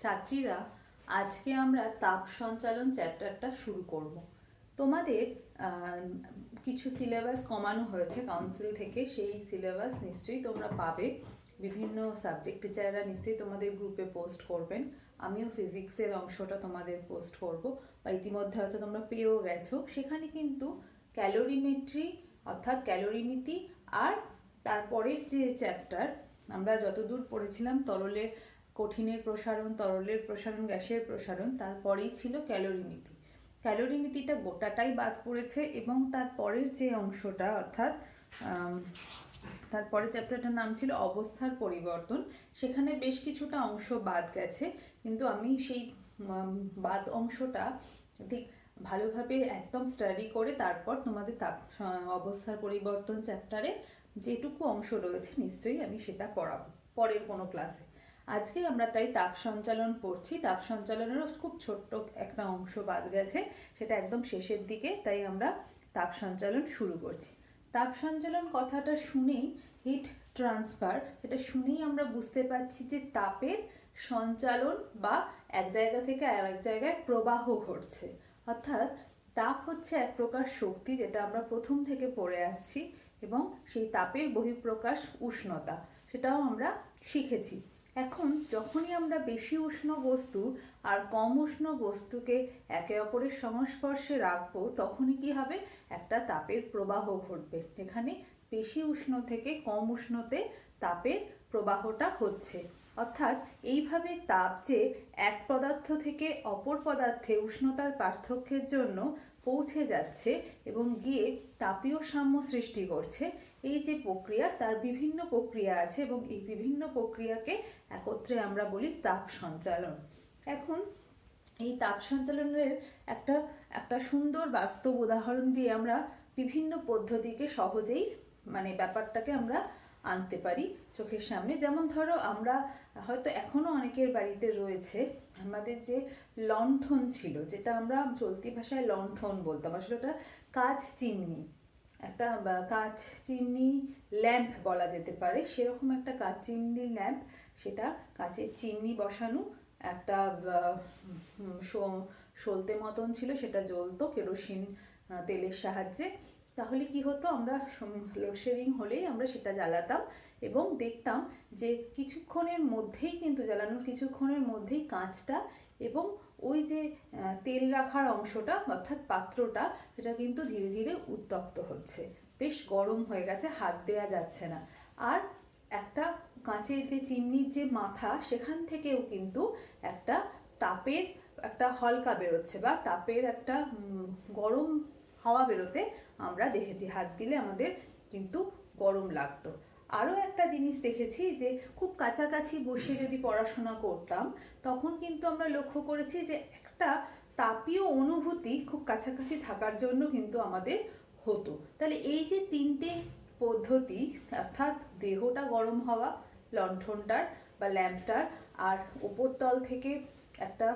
ছাত্রীরা, আজকে আমরা তাপ সঞ্চালন চ্যাপ্টারটা শুরু করব। তোমাদের কিছু সিলেবাস কমানো হয়েছে কাউন্সিল থেকে, সেই সিলেবাস নিশ্চয়ই তোমরা পাবে। বিভিন্ন সাবজেক্ট টিচাররা নিশ্চয়ই তোমাদের গ্রুপে পোস্ট করবেন। আমিও ফিজিক্সের অংশটা তোমাদের পোস্ট করব, বা ইতিমধ্যে হয়তো তোমরা পেয়েও গেছো। সেখানে কিন্তু ক্যালোরিমেট্রি অর্থাৎ ক্যালোরিমিতি, আর তারপরের যে চ্যাপ্টার আমরা যতদূর পড়েছিলাম তরলের কঠিনের প্রসারণ, তরলের প্রসারণ, গ্যাসের প্রসারণ, তারপরেই ছিল ক্যালোরিমিতি। ক্যালোরিমিতিটা গোটাটাই বাদ পড়েছে, এবং তারপরের যে অংশটা অর্থাৎ তারপরে চ্যাপ্টারটার নাম ছিল অবস্থার পরিবর্তন, সেখানে বেশ কিছুটা অংশ বাদ গেছে। কিন্তু আমি সেই বাদ অংশটা ঠিক ভালোভাবে একদম স্টাডি করে তারপর তোমাদের অবস্থার পরিবর্তন চ্যাপ্টারে যেটুকু অংশ রয়েছে নিশ্চয়ই আমি সেটা পড়াবো পরের কোনো ক্লাসে। আজকে আমরা তাই তাপ সঞ্চালন পড়ছি। তাপ সঞ্চালনেরও খুব ছোট্ট একটা অংশ বাদ গেছে, সেটা একদম শেষের দিকে, তাই আমরা তাপ সঞ্চালন শুরু করছি। তাপ সঞ্চালন কথাটা শুনেই, হিট ট্রান্সফার, এটা শুনেই আমরা বুঝতে পারছি যে তাপের সঞ্চালন বা এক জায়গা থেকে আরেক জায়গায় প্রবাহ ঘটছে। অর্থাৎ তাপ হচ্ছে এক প্রকার শক্তি, যেটা আমরা প্রথম থেকে পড়ে আসছি, এবং সেই তাপের বহিঃপ্রকাশ উষ্ণতা, সেটাও আমরা শিখেছি। এখন যখনই আমরা বেশি উষ্ণ বস্তু আর কম উষ্ণ বস্তুকে একে অপরের সংস্পর্শে রাখবো, তখনই কি হবে, একটা তাপের প্রবাহ ঘটবে। এখানে বেশি উষ্ণ থেকে কম উষ্ণতে তাপের প্রবাহটা হচ্ছে। অর্থাৎ এইভাবে তাপ যে এক পদার্থ থেকে অপর পদার্থে উষ্ণতার পার্থক্যের জন্য পৌঁছে যাচ্ছে এবং গিয়ে তাপীয় সাম্য সৃষ্টি করছে, এই যে প্রক্রিয়া, তার বিভিন্ন প্রক্রিয়া আছে, এবং এই বিভিন্ন প্রক্রিয়াকে একত্রে আমরা বলি তাপ সঞ্চালন। এখন এই তাপ সঞ্চালনের একটা একটা সুন্দর বাস্তব উদাহরণ দিয়ে আমরা বিভিন্ন পদ্ধতিকে সহজেই ব্যাপারটাকে আমরা আনতে পারি চোখের সামনে। যেমন ধরো, আমরা হয়তো এখনো অনেকের বাড়িতে রয়েছে আমাদের যে লণ্ঠন ছিল, যেটা আমরা চলতি ভাষায় লণ্ঠন বলতাম, আসলে ওটা কাঁচ চিমনি, একটা কাঁচ চিমনি ল্যাম্প বলা যেতে পারে। সেরকম একটা কাঁচ চিমনি ল্যাম্প, সেটা কাঁচের চিমনি বসানো একটা সলতে মতন ছিল, সেটা জ্বলতো কেরোসিন তেলের সাহায্যে। তাহলে কি হতো, আমরা লোডশেডিং হলেই আমরা সেটা জ্বালাতাম এবং দেখতাম যে কিছুক্ষণের মধ্যেই, কিন্তু জ্বালানোর কিছুক্ষণের মধ্যেই কাঁচটা এবং ওই যে তেল রাখার অংশটা অর্থাৎ পাত্রটা, সেটা কিন্তু ধীরে ধীরে উত্তপ্ত হচ্ছে, বেশ গরম হয়ে গেছে, হাত দেওয়া যাচ্ছে না। আর একটা কাঁচের যে চিমনির যে মাথা, সেখান থেকেও কিন্তু একটা তাপের একটা হলকা বেরোচ্ছে, বা তাপের একটা গরম হাওয়া বেরোতে আমরা দেখেছি। হাত দিলে আমাদের কিন্তু গরম লাগতো। আরও একটা জিনিস দেখেছি, যে খুব কাছাকাছি বসে যদি পড়াশোনা করতাম, তখন কিন্তু আমরা লক্ষ্য করেছি যে একটা তাপীয় অনুভূতি খুব কাছাকাছি থাকার জন্য কিন্তু আমাদের হতো। তাহলে এই যে তিনটে পদ্ধতি, অর্থাৎ দেহটা গরম হওয়া লণ্ঠনটার বা ল্যাম্পটার, আর উপরতল থেকে একটা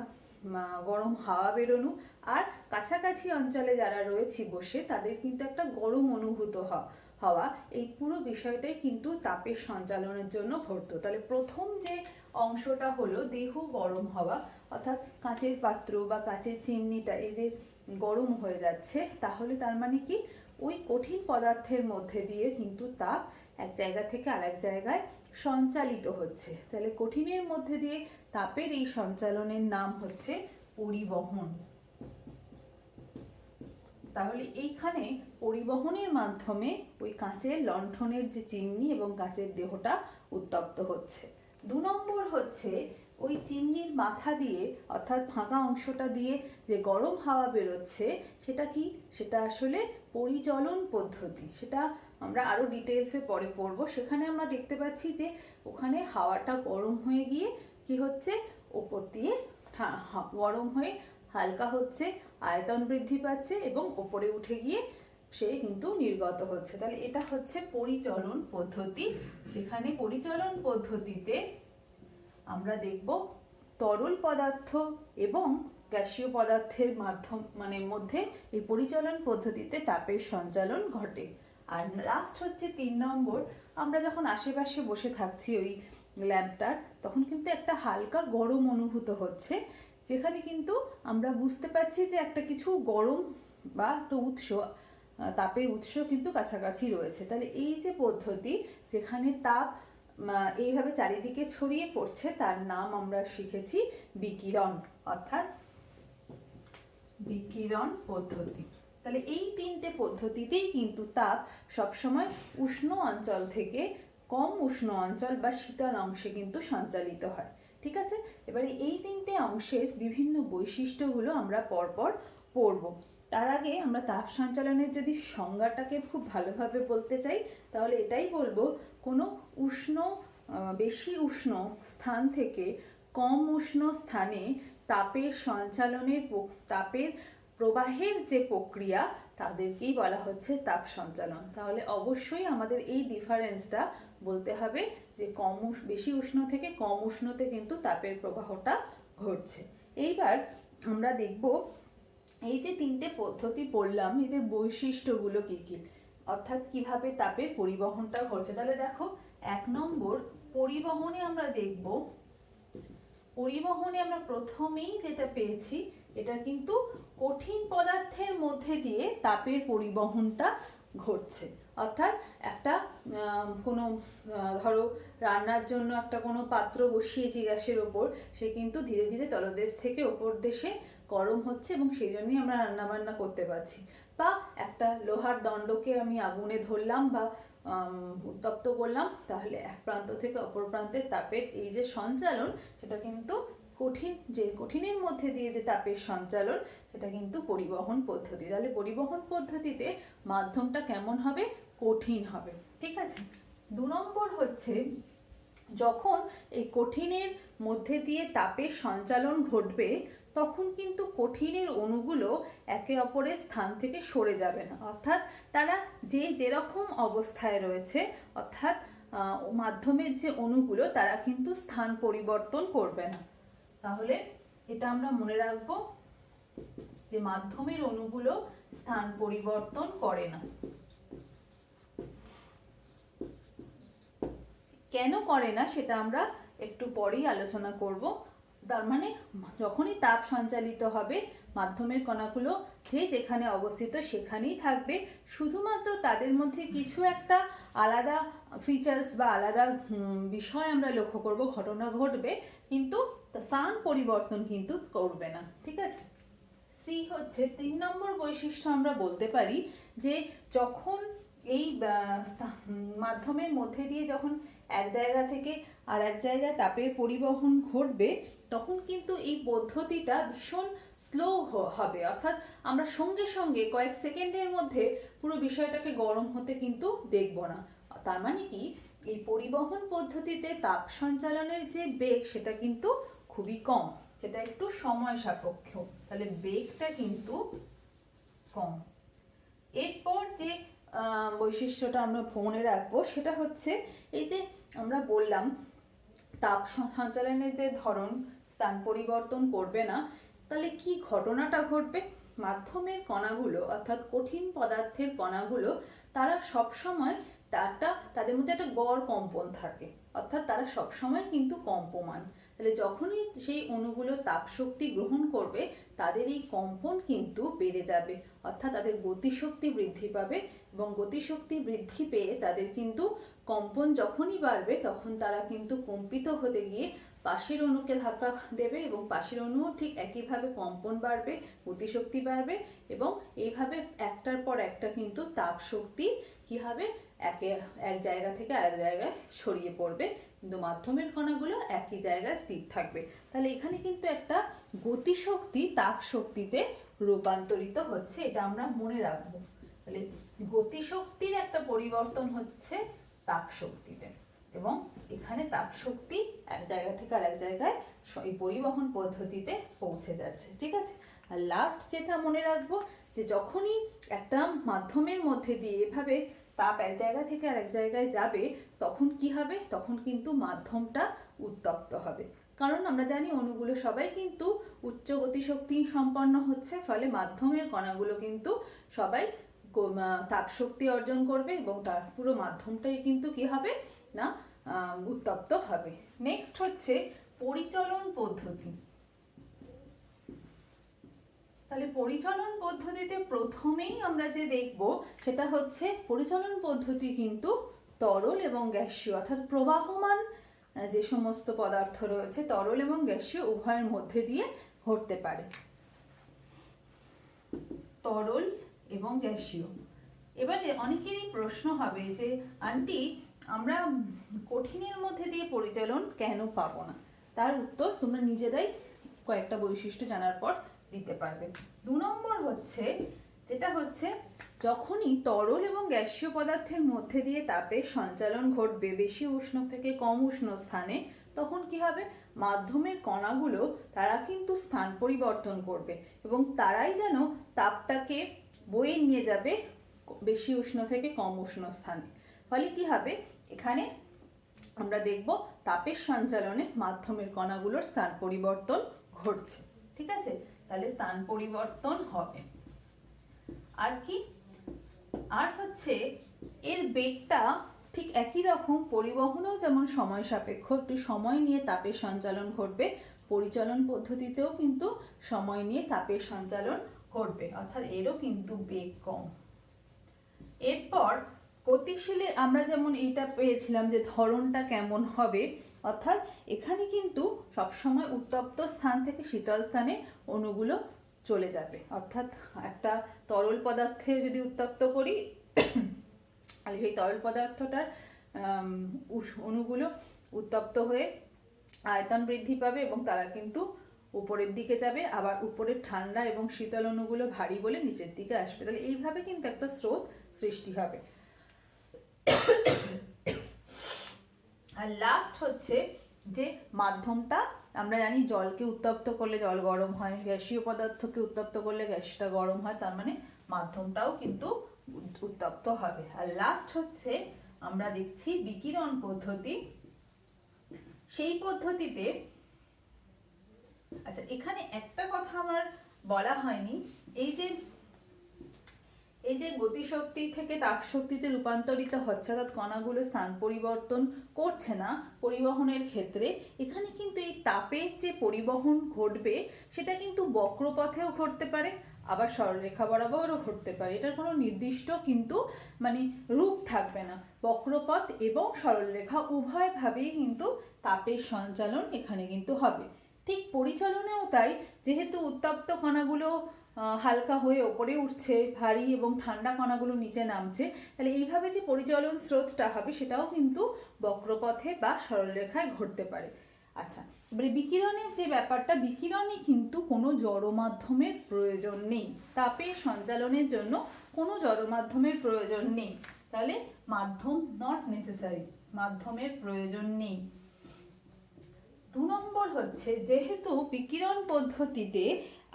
গরম হাওয়া বেরোনো, আর কাছাকাছি অঞ্চলে যারা রয়েছে বসে, তাদের কিন্তু একটা গরম অনুভূত হওয়া, এই পুরো বিষয়টাই কিন্তু তাপের সঞ্চালনের জন্য ঘটতো। তাহলে প্রথম যে অংশটা হলো দেহ গরম হওয়া, অর্থাৎ কাঁচের পাত্র বা কাঁচের চিমনিটা এই যে গরম হয়ে যাচ্ছে, তাহলে তার মানে কি, ওই কঠিন পদার্থের মধ্যে দিয়ে কিন্তু তাপ এক জায়গা থেকে আরেক জায়গায় সঞ্চালিত হচ্ছে। তাহলে কঠিনের মধ্যে দিয়ে তাপের এই সঞ্চালনের নাম হচ্ছে পরিবহন। তাহলে এইখানে পরিবহনের মাধ্যমে ওই কাঁচের লণ্ঠনের যে চিমনি এবং কাঁচের দেহটা উত্তপ্ত হচ্ছে। 2 নম্বর হচ্ছে, ওই চিমনির মাথা দিয়ে অর্থাৎ ফাঁকা অংশটা দিয়ে যে গরম হাওয়া বেরোচ্ছে, সেটা কি, সেটা আসলে পরিচলন পদ্ধতি। সেটা আমরা আরো ডিটেলসে পরে পড়বো। সেখানে আমরা দেখতে পাচ্ছি যে ওখানে হাওয়াটা গরম হয়ে গিয়ে কি হচ্ছে, ওপর দিয়ে গরম হয়ে হালকা হচ্ছে, আয়তন বৃদ্ধি পাচ্ছে এবং ওপরে উঠে গিয়ে সে কিন্তু নির্গত হচ্ছে। তাহলে এটা হচ্ছে পরিচলন পদ্ধতি, যেখানে পরিচলন পদ্ধতিতে আমরা দেখব তরল পদার্থ এবং গ্যাসীয় পদার্থের মধ্যে এই পরিচলন পদ্ধতিতে তাপের সঞ্চালন ঘটে। আর লাস্ট হচ্ছে 3 নম্বর, আমরা যখন আশেপাশে বসে থাকছি ওই ল্যাম্পটার, তখন কিন্তু একটা হালকা গরম অনুভূত হচ্ছে, যেখানে কিন্তু আমরা বুঝতে পারছি যে একটা কিছু গরম বা একটা উৎস, তাপের উৎস কিন্তু কাছাকাছি রয়েছে। তাহলে এই যে পদ্ধতি যেখানে তাপ এইভাবে চারিদিকে ছড়িয়ে পড়ছে, তার নাম আমরা শিখেছি বিকিরণ, অর্থাৎ বিকিরণ পদ্ধতি। তাহলে এই তিনটে পদ্ধতিতেই কিন্তু তাপ সবসময় উষ্ণ অঞ্চল থেকে কম উষ্ণ অঞ্চল বা শীতল অংশে কিন্তু সঞ্চালিত হয়। ঠিক আছে, এবারে এই তিনটে অংশের বিভিন্ন বৈশিষ্ট্যগুলো আমরা পরপর পড়ব। তার আগে আমরা তাপ সঞ্চালনের যদি সংজ্ঞাটাকে খুব ভালোভাবে বলতে চাই, তাহলে এটাই বলবো, কোনো উষ্ণ বেশি উষ্ণ স্থান থেকে কম উষ্ণ স্থানে তাপের সঞ্চালনের তাপের প্রবাহের যে প্রক্রিয়া, তাদেরকেই বলা হচ্ছে তাপ সঞ্চালন। তাহলে অবশ্যই আমাদের এই ডিফারেন্সটা বলতে হবে যে বেশি উষ্ণ থেকে কম উষ্ণতে কিন্তু তাপের প্রবাহটা ঘটছে। এইবার আমরা দেখব এই যে তিনটে পদ্ধতি পড়লাম, এদের বৈশিষ্ট্যগুলো কি কি, অর্থাৎ কিভাবে তাপের পরিবহনটা ঘটছে। তাহলে দেখো, 1 নম্বর পরিবহনে আমরা দেখব, পরিবহনে আমরা প্রথমেই যেটা পেয়েছি, এটা কিন্তু কঠিন পদার্থের মধ্যে দিয়ে তাপের পরিবহনটা ঘটছে। অর্থাৎ একটা কোনো ধরো রান্নার জন্য একটা কোনো পাত্র বসিয়েছি গ্যাসের ওপর, সে কিন্তু ধীরে ধীরে তলদেশ থেকে ওপর দেশে গরম হচ্ছে এবং সেই জন্যই আমরা রান্না বান্না করতে পারছি। বা একটা লোহার দণ্ডকে আমি আগুনে ধরলাম বা উত্তপ্ত করলাম, তাহলে এক প্রান্ত থেকে অপর প্রান্তের তাপের এই যে সঞ্চালন, সেটা কিন্তু কঠিনের মধ্যে দিয়ে যে তাপের সঞ্চালন, সেটা কিন্তু পরিবহন পদ্ধতি। তাহলে পরিবহন পদ্ধতিতে মাধ্যমটা কেমন হবে? কঠিন হবে। ঠিক আছে, 2 নম্বর হচ্ছে, যখন এই কঠিনের মধ্যে দিয়ে তাপের সঞ্চালন ঘটবে, তখন কিন্তু কঠিনের অণুগুলো একে অপরের স্থান থেকে সরে যাবে না, অর্থাৎ তারা যেরকম অবস্থায় রয়েছে, অর্থাৎ মাধ্যমের যে অণুগুলো, তারা কিন্তু স্থান পরিবর্তন করবে না। তাহলে এটা আমরা মনে রাখবো যে মাধ্যমের অণুগুলো স্থান পরিবর্তন করে না। কেন করে না সেটা আমরা একটু পরেই আলোচনা করব। তার মানে যখনই তাপ সঞ্চালিত হবে, মাধ্যমের কণাগুলো যেখানে অবস্থিত সেখানেই থাকবে, শুধুমাত্র তাদের মধ্যে কিছু একটা আলাদা ফিচার্স বা আলাদা বিষয় আমরা লক্ষ্য করব, ঘটনা ঘটবে, কিন্তু স্থান পরিবর্তন কিন্তু করবে না। ঠিক আছে, সি হচ্ছে 3 নম্বর বৈশিষ্ট্য, আমরা বলতে পারি যে যখন এই মাধ্যমের মধ্যে দিয়ে যখন এক জায়গা থেকে আর এক জায়গায় তাপের পরিবহন ঘটবে, তখন কিন্তু এই পদ্ধতিটা ভীষণ স্লো হবে, অর্থাৎ আমরা সঙ্গে সঙ্গে কয়েক সেকেন্ডের মধ্যে পুরো বিষয়টাকে গরম হতে কিন্তু দেখব না। তার মানে কি, এই পরিবহন পদ্ধতিতে তাপ সঞ্চালনের যে বেগ, সেটা কিন্তু খুবই কম, সেটা একটু সময় সাপেক্ষ, তাহলে বেগটা কিন্তু কম। এরপর যে বৈশিষ্ট্যটা আমরা মনে রাখবো, সেটা হচ্ছে এই যে আমরা বললাম তাপ সঞ্চালনের যে ধরন, স্থান পরিবর্তন করবে না, তাহলে কি ঘটনাটা ঘটবে? মাধ্যমের কণাগুলো, অর্থাৎ কঠিন পদার্থের কণাগুলো, তারা সবসময় তাদের মধ্যে একটা গড় কম্পন থাকে, অর্থাৎ তারা সবসময় কিন্তু কম্পমান। তাহলে যখনই সেই অণুগুলো তাপ শক্তি গ্রহণ করবে, তাদের এই কম্পন কিন্তু বেড়ে যাবে, অর্থাৎ তাদের গতিশক্তি বৃদ্ধি পাবে, এবং গতিশক্তি বৃদ্ধি পেয়ে তাদের কিন্তু কম্পন যখনই বাড়বে, তখন তারা কিন্তু কম্পিত হতে গিয়ে পাশের অণুকে ধাক্কা দেবে, এবং পাশের অণুও ঠিক একইভাবে কম্পন বাড়বে, গতিশক্তি বাড়বে, এবং এইভাবে একটার পর একটা কিন্তু তাপ শক্তি কি হবে, এক জায়গা থেকে আরেক জায়গায় ছড়িয়ে পড়বে, কিন্তু মাধ্যমের কণাগুলো একই জায়গায় স্থির থাকবে। তাহলে এখানে কিন্তু একটা গতিশক্তি তাপ শক্তিতে রূপান্তরিত হচ্ছে, এটা আমরা মনে রাখবো। তাহলে গতিশক্তির একটা পরিবর্তন হচ্ছে তাপ শক্তিতে, এবং এখানে তাপ শক্তি এক জায়গা থেকে আরেক জায়গায় এই পরিবহন পদ্ধতিতে পৌঁছে যাচ্ছে। ঠিক আছে, আর লাস্ট যেটা মনে রাখবো, যে যখনই একটা মাধ্যমের মধ্যে দিয়ে এভাবে তাপ এক জায়গা থেকে আরেক জায়গায় যাবে, তখন কি হবে? তখন কিন্তু মাধ্যমটা উত্তপ্ত হবে, কারণ আমরা জানি অণুগুলো সবাই কিন্তু উচ্চ গতিশক্তি সম্পন্ন হচ্ছে, ফলে মাধ্যমের কণাগুলো কিন্তু সবাই তাপ শক্তি অর্জন করবে, এবং তার পুরো মাধ্যমটাই কিন্তু কি হবে না, উত্তপ্ত হবে। নেক্সট হচ্ছে পরিচলন পদ্ধতি। তাহলে পরিচলন পদ্ধতিতে প্রথমেই আমরা যে দেখব সেটা হচ্ছে পরিচলন পদ্ধতি কিন্তু তরল এবং গ্যাসীয় অর্থাৎ প্রবাহমান যে সমস্ত পদার্থ রয়েছে তরল এবং গ্যাসীয় উভয়ের মধ্যে দিয়ে ঘটতে পারে। তরল এবং গ্যাসীয়। এবারে অনেকেরই প্রশ্ন হবে যে আন্টি আমরা কঠিনের মধ্যে দিয়ে পরিচলন কেন পাবো না? তার উত্তর তোমরা নিজেরাই কয়েকটা বৈশিষ্ট্য জানার পর দিতে পারবে। 2 নম্বর হচ্ছে যেটা হচ্ছে যখনই তরল এবং গ্যাসীয় পদার্থের মধ্যে দিয়ে তাপের সঞ্চালন ঘটবে বেশি উষ্ণ থেকে কম উষ্ণ স্থানে, তখন কি হবে? মাধ্যমের কণাগুলো তারা কিন্তু স্থান পরিবর্তন করবে এবং তারাই যেন তাপটাকে বয়ে নিয়ে যাবে বেশি উষ্ণ থেকে কম উষ্ণ স্থানে। ফলে কি হবে? এখানে আমরা দেখব তাপের সঞ্চালনে মাধ্যমের কণাগুলোর স্থান পরিবর্তন ঘটছে। ঠিক আছে, তাহলে স্থান পরিবর্তন হবে। আর কি? আর হচ্ছে এর বেগটা ঠিক একই রকম, পরিবহনেও যেমন সময় সাপেক্ষ, একটু সময় নিয়ে তাপের সঞ্চালন ঘটবে, পরিচলন পদ্ধতিতেও কিন্তু সময় নিয়ে তাপের সঞ্চালন ঘটবে, অর্থাৎ এরও কিন্তু বেগ কম। এরপর গতিশীলে আমরা যেমন এইটা পেয়েছিলাম যে ধরনটা কেমন হবে, অর্থাৎ এখানে কিন্তু সবসময় উত্তপ্ত স্থান থেকে শীতল স্থানে অণুগুলো চলে যাবে। অর্থাৎ একটা তরল পদার্থে যদি উত্তপ্ত করি তাহলে সেই তরল পদার্থটার অণুগুলো উত্তপ্ত হয়ে আয়তন বৃদ্ধি পাবে এবং তারা কিন্তু উপরের দিকে যাবে, আবার উপরের ঠান্ডা এবং শীতল অণুগুলো ভারী বলে নিচের দিকে আসবে। তাহলে এইভাবে কিন্তু একটা স্রোত সৃষ্টি হবে। আর লাস্ট হচ্ছে যে মাধ্যমটা, আমরা জানি জলকে উত্তপ্ত করলে জল গরম হয়, গ্যাসীয় পদার্থকে উত্তপ্ত করলে গ্যাসটা গরম হয়, তার মানে মাধ্যমটাও কিন্তু উত্তপ্ত হবে। আর লাস্ট হচ্ছে আমরা দেখছি বিকিরণ পদ্ধতি। সেই পদ্ধতিতে আচ্ছা এখানে একটা কথা আমার বলা হয়নি, এই যে গতিশক্তি থেকে তাপ শক্তিতে রূপান্তরিত হচ্ছে, অর্থাৎ কণাগুলো স্থান পরিবর্তন করছে না পরিবহনের ক্ষেত্রে, এখানে কিন্তু এই তাপের যে পরিবহন ঘটবে সেটা কিন্তু বক্রপথেও ঘটতে পারে, আবার সরলরেখা বরাবরও ঘটতে পারে। এটার কোনো নির্দিষ্ট কিন্তু রূপ থাকবে না। বক্রপথ এবং সরলরেখা উভয়ভাবেই কিন্তু তাপের সঞ্চালন এখানে কিন্তু হবে। ঠিক পরিচলনেও তাই, যেহেতু উত্তপ্ত কণাগুলো হালকা হয়ে ওপরে উঠছে, ভারী এবং ঠান্ডা কণাগুলো নিচে নামছে, তাহলে এইভাবে যে পরিচলন স্রোতটা হবে সেটাও কিন্তু বক্রপথে বা সরলরেখায় ঘটতে পারে। আচ্ছা, এবারে বিকিরণের যে ব্যাপারটা, বিকিরণে কিন্তু কোনো জড় মাধ্যমের প্রয়োজন নেই। তাপের সঞ্চালনের জন্য কোনো জড় মাধ্যমের প্রয়োজন নেই। তাহলে মাধ্যম নট নেসেসারি, মাধ্যমের প্রয়োজন নেই। 2 নম্বর হচ্ছে যেহেতু বিকিরণ পদ্ধতিতে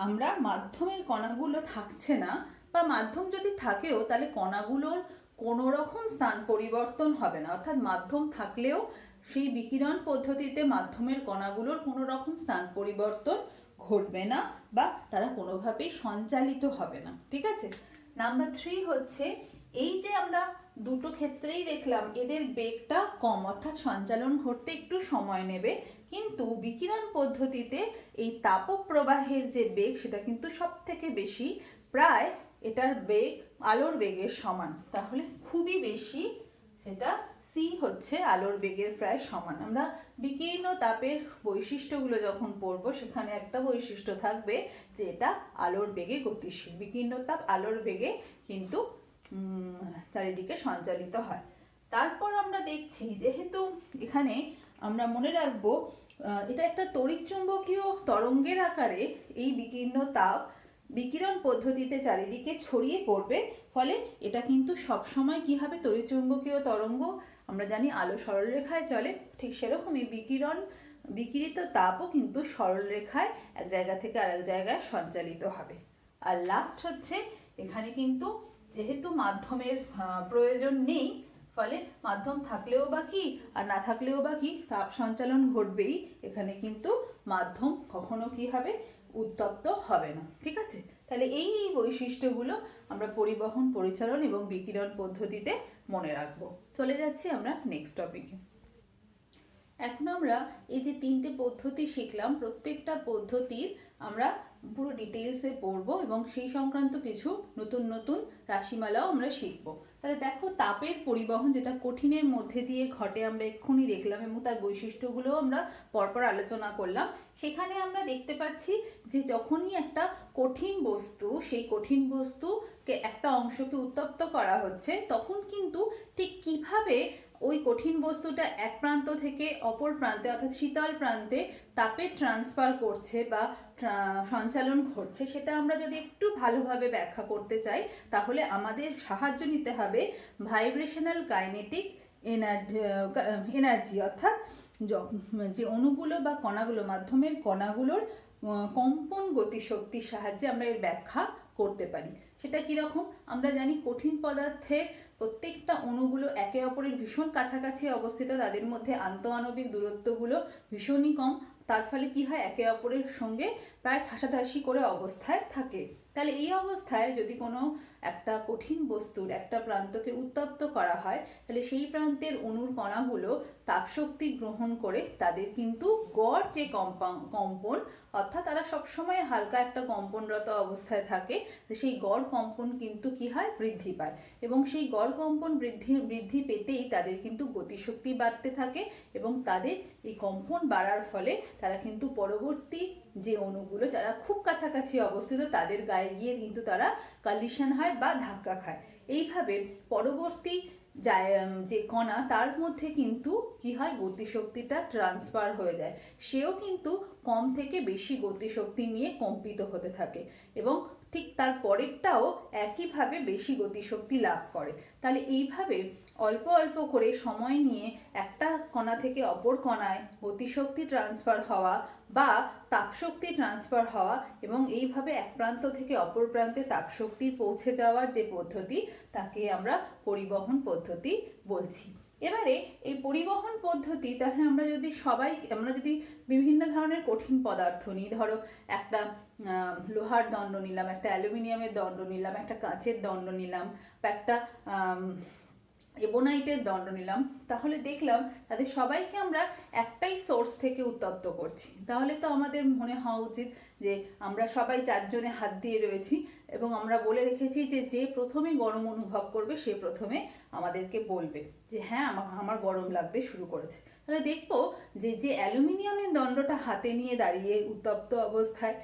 আমরা মাধ্যমের কণাগুলো থাকছে না, বা মাধ্যম যদি থাকেও তাহলে কণাগুলোর কোনো রকম স্থান পরিবর্তন হবে না, অর্থাৎ মাধ্যম থাকলেও সেই বিকিরণ পদ্ধতিতে মাধ্যমের কণাগুলোর কোনো রকম স্থান পরিবর্তন ঘটবে না বা তারা কোনোভাবেই সঞ্চালিত হবে না। ঠিক আছে। নাম্বার 3 হচ্ছে এই যে আমরা দুটো ক্ষেত্রেই দেখলাম এদের বেগটা কম, অর্থাৎ সঞ্চালন ঘটতে একটু সময় নেবে, কিন্তু বিকিরণ পদ্ধতিতে এই তাপপ্রবাহের যে বেগ সেটা কিন্তু সব থেকে বেশি, প্রায় এটার বেগ আলোর বেগের সমান। তাহলে খুবই বেশি, সেটা সি হচ্ছে আলোর বেগের প্রায় সমান। আমরা বিকীর্ণ তাপের বৈশিষ্ট্যগুলো যখন পড়বো সেখানে একটা বৈশিষ্ট্য থাকবে যে এটা আলোর বেগে গতিশীল। বিকীর্ণ তাপ আলোর বেগে কিন্তু চারিদিকে সঞ্চালিত হয়। তারপর আমরা দেখছি যেহেতু এখানে আমরা মনে রাখবো এটা একটা তড়িৎচুম্বকীয় তরঙ্গের আকারে এই বিকীর্ণ তাপ বিকিরণ পদ্ধতিতে চারিদিকে ছড়িয়ে পড়বে, ফলে এটা কিন্তু সবসময় কি হবে? তড়িৎচুম্বকীয় তরঙ্গ, আমরা জানি আলো সরলরেখায় চলে, ঠিক সেরকমই বিকিরিত তাপও কিন্তু সরলরেখায় এক জায়গা থেকে আরেক জায়গায় সঞ্চালিত হবে। আর লাস্ট হচ্ছে এখানে কিন্তু যেহেতু মাধ্যমের প্রয়োজন নেই, ফলে মাধ্যম থাকলেও বা কি আর না থাকলেও বা কি, তাপ সঞ্চালন ঘটবেই। এখানে কিন্তু মাধ্যম কখনো কি হবে? উত্তপ্ত হবে না। ঠিক আছে, তাহলে এই বৈশিষ্ট্যগুলো আমরা পরিবহন, পরিচালন এবং বিকিরণ পদ্ধতিতে মনে রাখবো। চলে যাচ্ছি আমরা নেক্সট টপিকে। এখন আমরা এই যে 3টে পদ্ধতি শিখলাম, প্রত্যেকটা পদ্ধতির আমরা পুরো ডিটেলসে পড়বো এবং সেই সংক্রান্ত কিছু নতুন নতুন রাশিমালাও আমরা শিখবো। তাহলে দেখো, তাপের পরিবহন যেটা কঠিনের মধ্যে দিয়ে ঘটে আমরা এক্ষুনি দেখলাম এবং তার বৈশিষ্ট্যগুলো আমরা পরপর আলোচনা করলাম। সেখানে আমরা দেখতে পাচ্ছি যে যখনই একটা কঠিন বস্তু, সেই কঠিন বস্তুকে একটা অংশকে উত্তপ্ত করা হচ্ছে, তখন কিন্তু ঠিক কিভাবে ওই কঠিন বস্তুটা এক প্রান্ত থেকে অপর প্রান্তে অর্থাৎ শীতল প্রান্তে তাপের ট্রান্সফার করছে বা সঞ্চালন ঘটছে, সেটা আমরা যদি একটু ভালোভাবে ব্যাখ্যা করতে চাই তাহলে আমাদের সাহায্য নিতে হবে ভাইব্রেশনাল কাইনেটিক এনার্জি, অর্থাৎ যে অণুগুলো বা কণাগুলো, মাধ্যমের কণাগুলোর কম্পন গতিশক্তির সাহায্যে আমরা এর ব্যাখ্যা করতে পারি। সেটা কিরকম? আমরা জানি কঠিন পদার্থের প্রত্যেকটা অণুগুলো একে অপরের ভীষণ কাছাকাছি অবস্থিত, তাদের মধ্যে আন্তঃআণবিক দূরত্বগুলো ভীষণই কম, তার ফলে কি হয়, একে অপরের সঙ্গে প্রায় ঠাসাঠাসি করে অবস্থায় থাকে। তাহলে এই অবস্থায় যদি কোনো একটা কঠিন বস্তুর একটা প্রান্তকে উত্তপ্ত করা হয়, তাহলে সেই প্রান্তের অণুর কণাগুলো তাপশক্তি গ্রহণ করে তাদের কিন্তু গড় যে কম্পন, অর্থাৎ তারা সবসময় হালকা একটা কম্পনরত অবস্থায় থাকে, সেই গড় কম্পন কিন্তু কি হয়, বৃদ্ধি পায় এবং সেই গড় কম্পন বৃদ্ধি পেতেই তাদের কিন্তু গতিশক্তি বাড়তে থাকে এবং তাদের এই কম্পন বাড়ার ফলে তারা কিন্তু পরবর্তী যে অণুগুলো যারা খুব কাছাকাছি অবস্থিত তাদের গায়ে গিয়ে কিন্তু তারা কলিশন হয় বা ধাক্কা খায়। এইভাবে পরবর্তী যে কণা তার মধ্যে কিন্তু কি হয়, গতিশক্তিটা ট্রান্সফার হয়ে যায়, সেও কিন্তু কম থেকে বেশি গতিশক্তি নিয়ে কম্পিত হতে থাকে এবং ঠিক তার পরেরটাও একইভাবে বেশি গতিশক্তি লাভ করে। তাহলে এইভাবে অল্প অল্প করে সময় নিয়ে একটা কণা থেকে অপর কণায় গতিশক্তি ট্রান্সফার হওয়া বা তাপশক্তি ট্রান্সফার হওয়া এবং এইভাবে এক প্রান্ত থেকে অপর প্রান্তে তাপশক্তি পৌঁছে যাওয়ার যে পদ্ধতি, তাকে আমরা পরিবহন পদ্ধতি বলছি। এবারে এই পরিবহন পদ্ধতি, তাহলে আমরা যদি বিভিন্ন ধরনের কঠিন পদার্থ নিই, ধরো একটা লোহার দণ্ড নিলাম, একটা অ্যালুমিনিয়ামের দণ্ড নিলাম, একটা কাঁচের দণ্ড নিলাম বা একটা এবোনাইটের দণ্ড নিলাম, তাহলে দেখলাম তাদের সবাইকে আমরা একটাই সোর্স থেকে উত্তপ্ত করছি। তাহলে তো আমাদের মনে হওয়া উচিত যে আমরা সবাই 4 জনে হাত দিয়ে রয়েছি এবং আমরা বলে রেখেছি যে যে প্রথমে গরম অনুভব করবে সে প্রথমে আমাদেরকে বলবে যে হ্যাঁ আমার গরম লাগতে শুরু করেছে। তাহলে দেখবো যে যে অ্যালুমিনিয়ামের দণ্ডটা হাতে নিয়ে দাঁড়িয়ে উত্তপ্ত অবস্থায়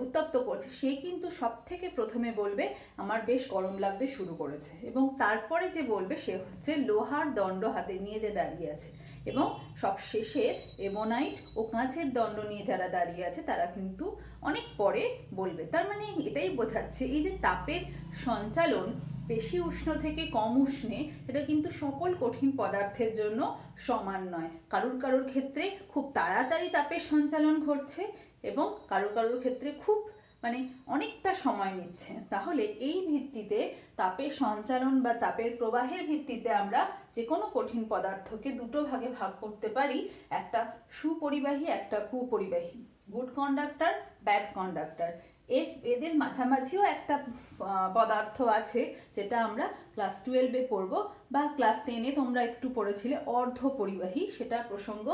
উত্তপ্ত করছে, সে কিন্তু সব থেকে প্রথমে বলবে আমার বেশ গরম লাগতে শুরু করেছে এবং তারপরে যে বলবে সে হচ্ছে লোহার দণ্ড হাতে নিয়ে যে দাঁড়িয়ে আছে এবং সব শেষে এবোনাইট ও কাঁচের দণ্ড নিয়ে যারা দাঁড়িয়ে আছে তারা কিন্তু অনেক পরে বলবে। তার মানে এটাই বোঝাচ্ছে এই যে তাপের সঞ্চালন বেশি উষ্ণ থেকে কম উষ্ণে, এটা কিন্তু সকল কঠিন পদার্থের জন্য সমান নয়। কারুর ক্ষেত্রে খুব তাড়াতাড়ি তাপের সঞ্চালন ঘটছে এবং কারুর ক্ষেত্রে খুব অনেকটা সময় নিচ্ছে। তাহলে এই ভিত্তিতে তাপের সঞ্চালন বা তাপের প্রবাহের ভিত্তিতে আমরা যে কোনো কঠিন পদার্থকে দুটো ভাগে ভাগ করতে পারি, একটা সুপরিবাহী, একটা কুপরিবাহী, গুড কন্ডাক্টর, ব্যাড কন্ডাক্টর। এদের মাঝামাঝিও একটা পদার্থ আছে যেটা আমরা ক্লাস 12-এ পড়বো বা ক্লাস 10-এ তোমরা একটু পড়েছিলে, অর্ধ পরিবাহী, সেটা প্রসঙ্গ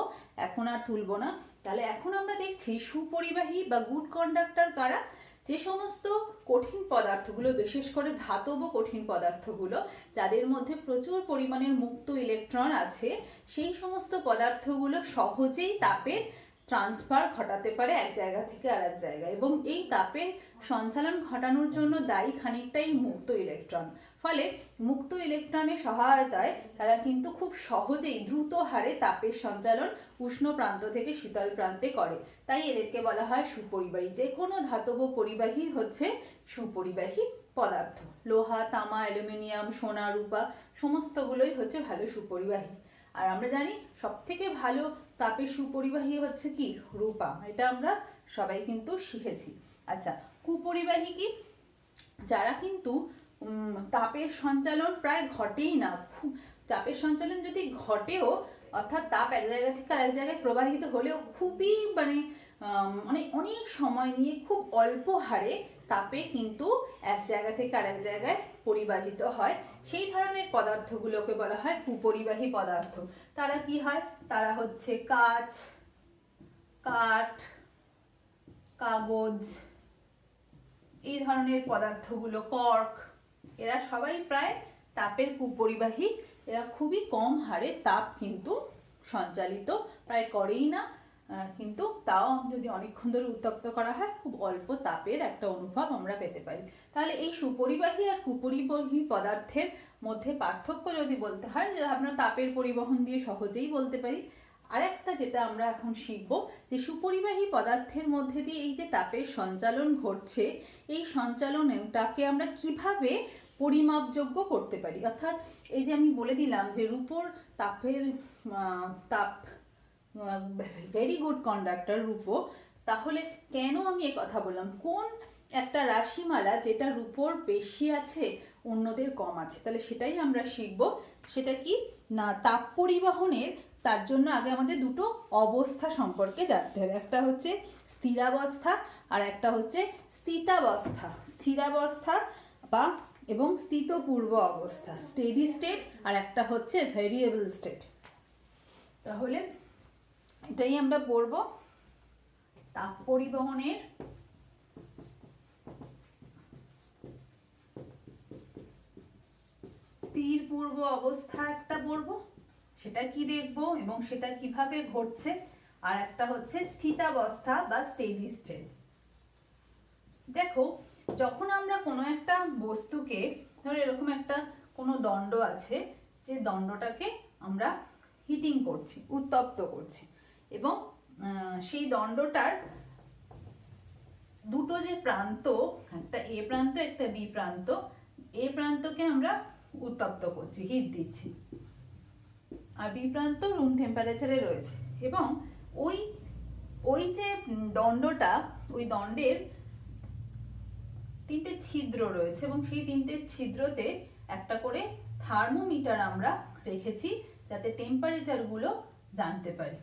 এখন আর তুলব না। তাহলে এখন আমরা দেখছি সুপরিবাহী বা গুড কন্ডাক্টর কারা। যে সমস্ত কঠিন পদার্থগুলো, বিশেষ করে ধাতব কঠিন পদার্থগুলো যাদের মধ্যে প্রচুর পরিমাণের মুক্ত ইলেকট্রন আছে, সেই সমস্ত পদার্থগুলো সহজেই তাপের ট্রান্সফার ঘটাতে পারে এক জায়গা থেকে আরেক জায়গায় এবং এই তাপের সঞ্চালন ঘটানোর জন্য দায়ী খানিকটাই মুক্ত ইলেকট্রন। ফলে মুক্ত ইলেকট্রনের সহায়তায় তারা কিন্তু খুব সহজেই দ্রুত হারে তাপের সঞ্চালন উষ্ণ প্রান্ত থেকে শীতল প্রান্তে করে। তাই এদেরকে বলা হয় সুপরিবাহী। যে কোনো ধাতব পরিবাহী হচ্ছে সুপরিবাহী পদার্থ। লোহা, তামা, অ্যালুমিনিয়াম, সোনা, রূপা সমস্তগুলোই হচ্ছে ভালো সুপরিবাহী। আর আমরা জানি সব থেকে ভালো তাপের সুপরিবাহী হচ্ছে কি, রূপা। এটা আমরা সবাই কিন্তু শিখেছি। আচ্ছা, কুপরিবাহী কি? যারা কিন্তু তাপের সঞ্চালন প্রায় ঘটেই না, তাপের সঞ্চালন যদি ঘটেও, অর্থাৎ তাপ এক জায়গা থেকে আরেক জায়গায় প্রবাহিত হলেও খুবই মানে অনেক সময় নিয়ে খুব অল্প হারে তাপে কিন্তু এক জায়গা থেকে আরেক জায়গায় পরিবাহিত হয়, সেই ধরনের পদার্থগুলোকে বলা হয় কুপরিবাহী পদার্থ। তারা কি হয়? তারা হচ্ছে কাঁচ, কাঠ, কাগজ, এই ধরনের পদার্থগুলো, কর্ক, এরা সবাই প্রায় তাপের কুপরিবাহী। এরা খুবই কম হারে তাপ কিন্তু সঞ্চালিত প্রায় করেই না, কিন্তু তাও যদি অনেকক্ষণ ধরে উত্তপ্ত করা হয় খুব অল্প তাপের একটা অনুভব আমরা পেতে পারি। তাহলে এই সুপরিবাহী আর কুপরিবাহী পদার্থের মধ্যে পার্থক্য যদি বলতে হয়, যে আমরা তাপের পরিবহন দিয়ে সহজেই বলতে পারি। আরেকটা যেটা আমরা এখন শিখব, যে সুপরিবাহী পদার্থের মধ্যে দিয়ে এই যে তাপের সঞ্চালন ঘটছে, এই সঞ্চালনটাকে আমরা কিভাবে পরিমাপযোগ্য করতে পারি। অর্থাৎ এই যে আমি বলে দিলাম যে রূপোর তাপের তাপ ভেরি গুড কন্ডাক্টর রূপো, তাহলে কেন আমি এ কথা বললাম? কোন একটা রাশিমালা যেটা রূপোর বেশি আছে অন্যদের কম আছে, তাহলে সেটাই আমরা শিখব। সেটা কি না, তাপ পরিবহনের তার জন্য আগে আমাদের দুটো অবস্থা সম্পর্কে জানতে হবে। একটা হচ্ছে স্থিরাবস্থা আর একটা হচ্ছে স্থিতাবস্থা। স্থিরাবস্থা বা এবং স্থিতপূর্ব অবস্থা, স্টেডি স্টেট, আর একটা হচ্ছে ভেরিয়েবল স্টেট। তাহলে এটাই আমরা পড়ব। তাপ পরিবহনের স্থির পূর্ব অবস্থা একটা পড়ব, সেটা কি দেখব এবং সেটা কিভাবে ঘটছে। আর একটা হচ্ছে স্থিতাবস্থা বা স্টেডি স্টেট। দেখো, যখন আমরা কোনো একটা বস্তুকে, ধরো এরকম একটা কোনো দণ্ড আছে, যে দণ্ডটাকে আমরা হিটিং করছি, উত্তপ্ত করছি, এবং সেই দণ্ডটার দুটো যে প্রান্ত, একটা এ প্রান্ত একটা বি প্রান্ত, এ প্রান্তকে আমরা উত্তপ্ত করছি, হিট দিচ্ছি, আর বি প্রান্ত রুম টেম্পারেচারে রয়েছে। এবং ওই ওই যে দণ্ডটা, ওই দণ্ডের তিনটে ছিদ্র রয়েছে এবং সেই তিনটে ছিদ্রতে একটা করে থার্মোমিটার আমরা রেখেছি, যাতে টেম্পারেচার গুলো জানতে পারি।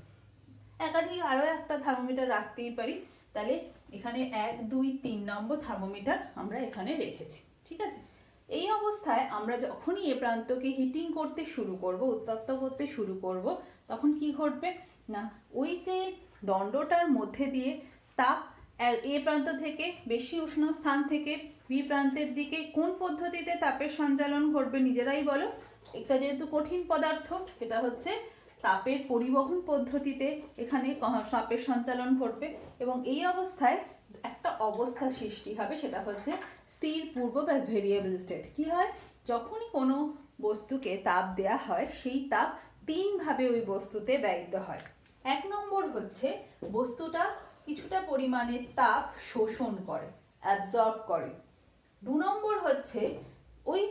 একাধিক আরো একটা থার্মোমিটার রাখতেই পারি, তাহলে এখানে 1, 2, 3 নম্বর থার্মোমিটার আমরা এখানে রেখেছি। ঠিক আছে, এই অবস্থায় আমরা যখনই এ প্রান্তকে হিটিং করতে শুরু করব, উত্তপ্ত করতে শুরু করব, তখন কি ঘটবে না, ওই যে দণ্ডটার মধ্যে দিয়ে তাপ এ প্রান্ত থেকে বেশি উষ্ণ স্থান থেকে বি প্রান্তের দিকে কোন পদ্ধতিতে তাপের সঞ্চালন ঘটবে নিজেরাই বলো। এটা যেহেতু কঠিন পদার্থ, এটা হচ্ছে তাপের পরিবহন পদ্ধতিতে এখানে তাপের সঞ্চালন ঘটবে। এবং এই অবস্থায় একটা অবস্থা সৃষ্টি হবে, সেটা হচ্ছে স্থির পূর্ব বা ভেরিয়েবল স্টেট। কি হয়, যখনই কোনো বস্তুকে তাপ দেয়া হয়, সেই তাপ তিন ভাবে ওই বস্তুতে ব্যয়িত হয়। 1 নম্বর হচ্ছে বস্তুটা কিছুটা পরিমাণে তাপ শোষণ করে, অ্যাবজর্ব করে। 2 নম্বর হচ্ছে ওই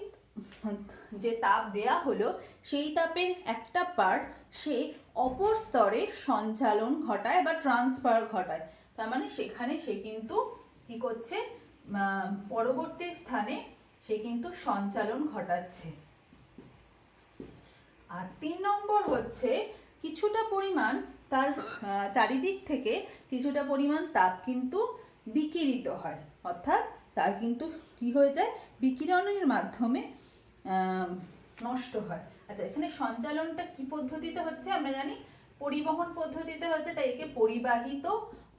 যে তাপ দেয়া হলো, সেই তাপের একটা পার্ট সে অপর স্তরে সঞ্চালন ঘটায় বা ট্রান্সফার ঘটায়। তার মানে সেখানে সে কিন্তু কি করছে, পরবর্তী স্থানে সে কিন্তু সঞ্চালন ঘটাচ্ছে। আর 3 নম্বর হচ্ছে কিছুটা পরিমাণ তার চারিদিক থেকে কিছুটা পরিমাণ তাপ কিন্তু বিকিরিত হয়, অর্থাৎ তার কিন্তু কি হয়ে যায়, বিকিরণের মাধ্যমে নষ্ট হয়। আচ্ছা, এখানে সঞ্চালনটা কি পদ্ধতিতে হচ্ছে আমরা জানি, পরিবহন পদ্ধতিতে হচ্ছে, তাই একে পরিবাহিত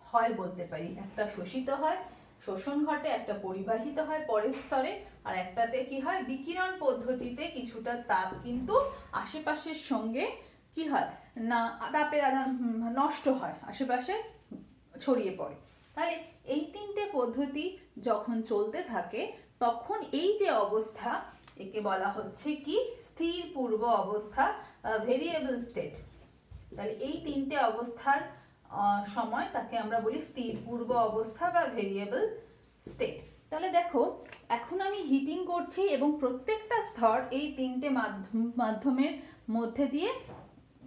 হয় বলতে পারি। একটা শোষিত হয়, শোষণ ঘটে, একটা পরিবাহিত হয় পরের স্তরে, আর একটাতে কি হয়, বিকিরণ পদ্ধতিতে কিছুটা তাপ কিন্তু আশেপাশের সঙ্গে কি হয় না, তাপের আদান নষ্ট হয়, আশেপাশে ছড়িয়ে পড়ে। তাহলে এই তিনটে পদ্ধতি যখন চলতে থাকে, তখন এই যে অবস্থা, একে বলা হচ্ছে কি স্থির পূর্ব অবস্থা, ভেরিয়েবল স্টেট। তাহলে এই তিনটে অবস্থার সময় তাকে আমরা বলি স্থির পূর্ব অবস্থা বা ভেরিয়েবল স্টেট। তাহলে দেখো, এখন আমি হিটিং করছি এবং প্রত্যেকটা স্তর এই তিনটে মাধ্যমের মধ্যে দিয়ে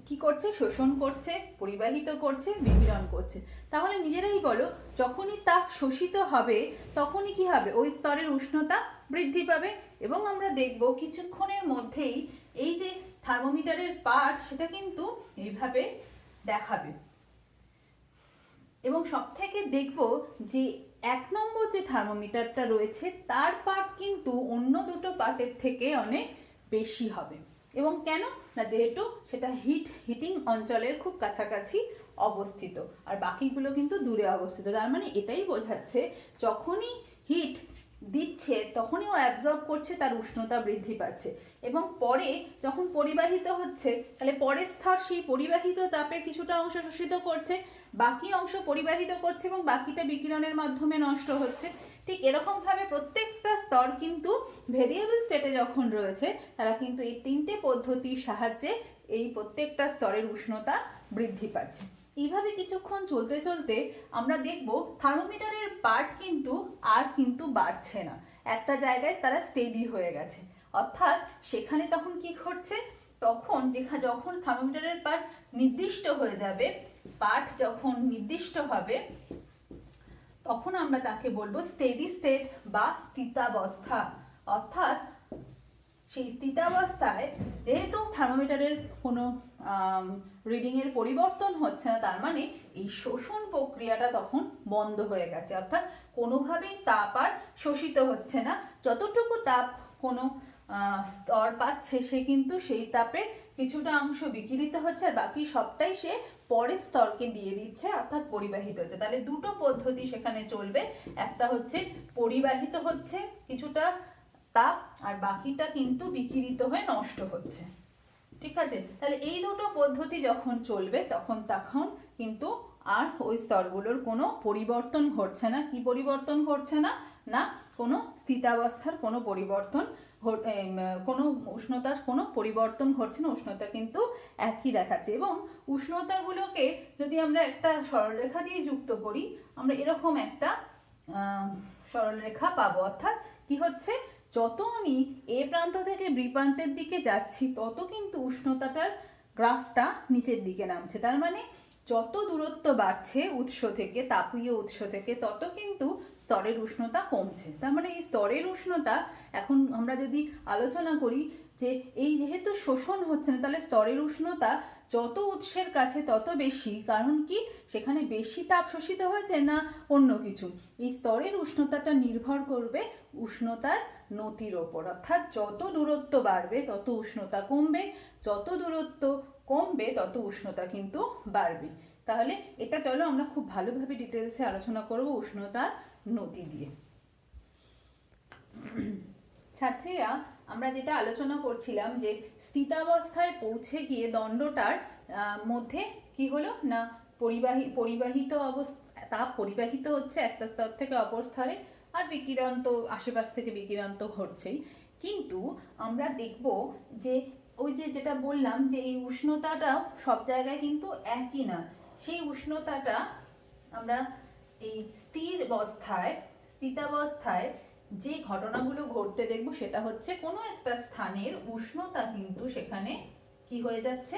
কি করছে, শোষণ করছে, পরিবাহিত করছে, বিকিরণ করছে। তাহলে নিজেরাই বলো, যখনই তাপ শোষিত হবে তখনই কি হবে, ওই স্তরের উষ্ণতা বৃদ্ধি পাবে। এবং আমরা দেখব কিছুক্ষণের মধ্যেই এই যে থার্মোমিটারের পার্ট, সেটা কিন্তু এইভাবে দেখাবে। এবং সব থেকে দেখব যে 1 নম্বর যে থার্মোমিটারটা রয়েছে তার পার্ট কিন্তু অন্য দুটো পার্টের থেকে অনেক বেশি হবে। এবং কেন না, যেহেতু সেটা হিটিং অঞ্চলের খুব কাছাকাছি অবস্থিত আর বাকিগুলো কিন্তু দূরে অবস্থিত। তার মানে এটাই বোঝাচ্ছে যখনই হিট দিচ্ছে তখনই ও অ্যাবজর্ব করছে, তার উষ্ণতা বৃদ্ধি পাচ্ছে এবং পরে যখন পরিবাহিত হচ্ছে তাহলে পরের স্তর সেই পরিবাহিত তাপের কিছুটা অংশ শোষিত করছে, বাকি অংশ পরিবাহিত করছে এবং বাকিটা বিকিরণের মাধ্যমে নষ্ট হচ্ছে। ঠিক এরকম ভাবে প্রত্যেকটা স্তর কিন্তু ভেরিয়েবল স্টেটে যখন রয়েছে তারা কিন্তু এই 3টে পদ্ধতির সাহায্যে এই প্রত্যেকটা স্তরের উষ্ণতা বৃদ্ধি পাচ্ছে। এইভাবে কিছুক্ষণ চলতে চলতে আমরা দেখব থার্মোমিটারের পার্ট কিন্তু আর কিন্তু বাড়ছে না, একটা জায়গায় তারা স্টেডি হয়ে গেছে। অর্থাৎ সেখানে তখন কি ঘটছে, তখন যখন থার্মোমিটারের পার্ট নির্দিষ্ট হয়ে যাবে, পার্ট যখন নির্দিষ্ট হবে তখন আমরা তাকে বলবো স্টেডি স্টেট বা স্থিতাবস্থা। অর্থাৎ সেই স্থিতাবস্থায় যেহেতু থার্মোমিটারের কোনো রিডিং এর পরিবর্তন হচ্ছে না, তার মানে এই শোষণ প্রক্রিয়াটা তখন বন্ধ হয়ে গেছে। অর্থাৎ কোনোভাবেই তাপ আর শোষিত হচ্ছে না, যতটুকু তাপ কোনো স্তর পাচ্ছে সে কিন্তু সেই তাপের কিছুটা অংশ বিকিরিত হচ্ছে আর বাকি সবটাই সে পরের স্তরকে দিয়ে দিচ্ছে, অর্থাৎ পরিবাহিত হচ্ছে। তাহলে দুটো পদ্ধতি সেখানে চলবে, একটা হচ্ছে পরিবাহিত হচ্ছে কিছুটা তাপ আর বাকিটা কিন্তু বিকিরিত হয়ে নষ্ট হচ্ছে। ঠিক আছে, তাহলে এই দুটো পদ্ধতি যখন চলবে তখন কিন্তু আর ওই স্তরগুলোর কোনো পরিবর্তন ঘটছে না। কি পরিবর্তন ঘটছে না, না কোনো স্থিতাবস্থার কোনো পরিবর্তন, কোনো উষ্ণতার কোনো পরিবর্তন ঘটছে না, উষ্ণতা কিন্তু একই দেখাচ্ছে। এবং উষ্ণতাগুলোকে যদি আমরা একটা সরলরেখা দিয়ে যুক্ত করি আমরা এরকম একটা সরলরেখা পাবো। অর্থাৎ কি হচ্ছে, যত আমি এ প্রান্ত থেকে বি প্রান্তের দিকে যাচ্ছি তত কিন্তু উষ্ণতাটার গ্রাফটা নিচের দিকে নামছে। তার মানে যত দূরত্ব বাড়ছে উৎস থেকে, তাপীয় উৎস থেকে, তত কিন্তু স্তরের উষ্ণতা কমছে। তার মানে এই স্তরের উষ্ণতা এখন আমরা যদি আলোচনা করি যে এই যেহেতু শোষণ হচ্ছে না, তাহলে স্তরের উষ্ণতা যত উৎসের কাছে তত বেশি। কারণ কি, সেখানে বেশি তাপ শোষিত হয়েছে না অন্য কিছু। এই স্তরের উষ্ণতাটা নির্ভর করবে উষ্ণতার নতির ওপর। অর্থাৎ যত দূরত্ব বাড়বে তত উষ্ণতা কমবে, যত দূরত্ব কমবে তত উষ্ণতা কিন্তু বাড়বে। তাহলে এটা চলো আমরা খুব ভালোভাবে ডিটেলসে আলোচনা করব উষ্ণতার নতি দিয়ে। ছাত্রীরা, আমরা যেটা আলোচনা করছিলাম যে স্থিতাবস্থায় পৌঁছে গিয়ে দণ্ডটার মধ্যে কি হলো না, পরিবাহিত অবস্থা, তাপ পরিবাহিত হচ্ছে একটা স্তর থেকে অপর স্তরে আর বিকিরণ তো আশেপাশ থেকে বিকিরণ তো ঘটছেই। কিন্তু আমরা দেখব যে ওই যেটা বললাম যে এই উষ্ণতাটাও সব জায়গায় কিন্তু একই না। সেই উষ্ণতাটা আমরা এই স্থিতাবস্থায় যে ঘটনাগুলো ঘটতে দেখবো সেটা হচ্ছে কোনো একটা স্থানের উষ্ণতা কিন্তু সেখানে কি হয়ে যাচ্ছে,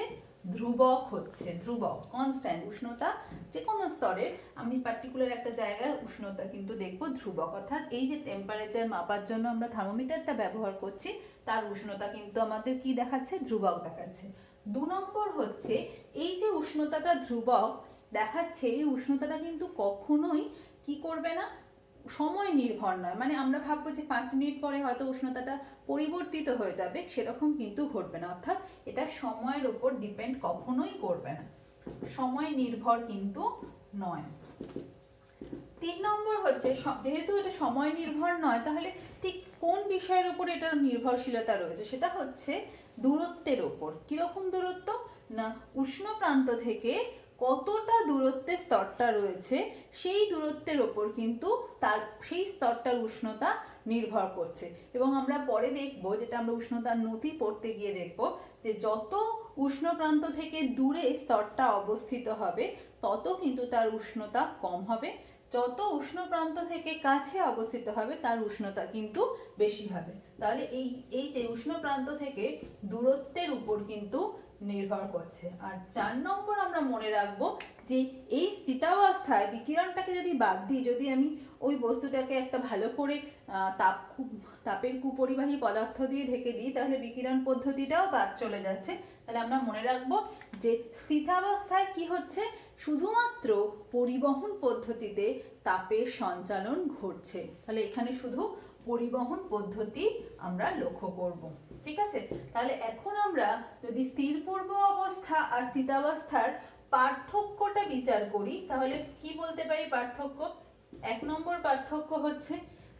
ধ্রুবক হচ্ছে। ধ্রুবক, কনস্ট্যান্ট উষ্ণতা যে কোনো স্তরের, আমি পার্টিকুলার একটা জায়গার উষ্ণতা কিন্তু দেখবো ধ্রুবক। অর্থাৎ এই যে টেম্পারেচার মাপার জন্য আমরা থার্মোমিটারটা ব্যবহার করছি তার উষ্ণতা কিন্তু আমাদের কি দেখাচ্ছে, ধ্রুবক দেখাচ্ছে। 2 নম্বর হচ্ছে এই যে উষ্ণতাটা ধ্রুবক দেখাচ্ছে, এই উষ্ণতাটা কিন্তু কখনোই কি করবে না, সময় নির্ভর নয়। মানে আমরা ভাববো যে 5 মিনিট পরে হয়তো উষ্ণতাটা পরিবর্তিত হয়ে যাবে, সেরকম কিন্তু ঘটবে না। অর্থাৎ এটা সময়ের উপর ডিপেন্ড কখনোই করবে না, সময় নির্ভর কিন্তু নয়। 3 নম্বর হচ্ছে যেহেতু এটা সময় নির্ভর নয়, তাহলে ঠিক কোন বিষয়ের উপর এটা নির্ভরশীলতা রয়েছে, সেটা হচ্ছে দূরত্বের উপর। কিরকম দূরত্ব না, উষ্ণ প্রান্ত থেকে কতটা দূরত্বে স্তরটা রয়েছে সেই দূরত্বের ওপর কিন্তু তার সেই স্তরটার উষ্ণতা নির্ভর করছে। এবং আমরা পরে দেখব, যেটা আমরা উষ্ণতার নতি পড়তে গিয়ে দেখব, যে যত উষ্ণ প্রান্ত থেকে দূরে স্তরটা অবস্থিত হবে তত কিন্তু তার উষ্ণতা কম হবে, যত উষ্ণ প্রান্ত থেকে কাছে অবস্থিত হবে তার উষ্ণতা কিন্তু বেশি হবে। তাহলে এই যে উষ্ণ প্রান্ত থেকে দূরত্বের উপর কিন্তু নির্ভর করছে। আর 4 নম্বর আমরা মনে রাখবো যে এই স্থিতাবস্থায় বিকিরণটাকে যদি বাদ দিই, যদি আমি ওই বস্তুটাকে একটা ভালো করে তাপের কুপরিবাহী পদার্থ দিয়ে ঢেকে দিই, তাহলে বিকিরণ পদ্ধতিটাও বাদ চলে যাচ্ছে। তাহলে আমরা মনে রাখবো যে স্থিতাবস্থায় কি হচ্ছে, শুধুমাত্র পরিবহন পদ্ধতিতে তাপের সঞ্চালন ঘটছে। তাহলে এখানে শুধু পরিবহন পদ্ধতি আমরা লক্ষ্য করব, ঠিক আছে। তাহলে এখন আমরা যদি স্থির পূর্ব অবস্থা আর স্থিতাবস্থার পার্থক্যটা বিচার করি, তাহলে কি বলতে পারি পার্থক্য? 1 নম্বর পার্থক্য হচ্ছে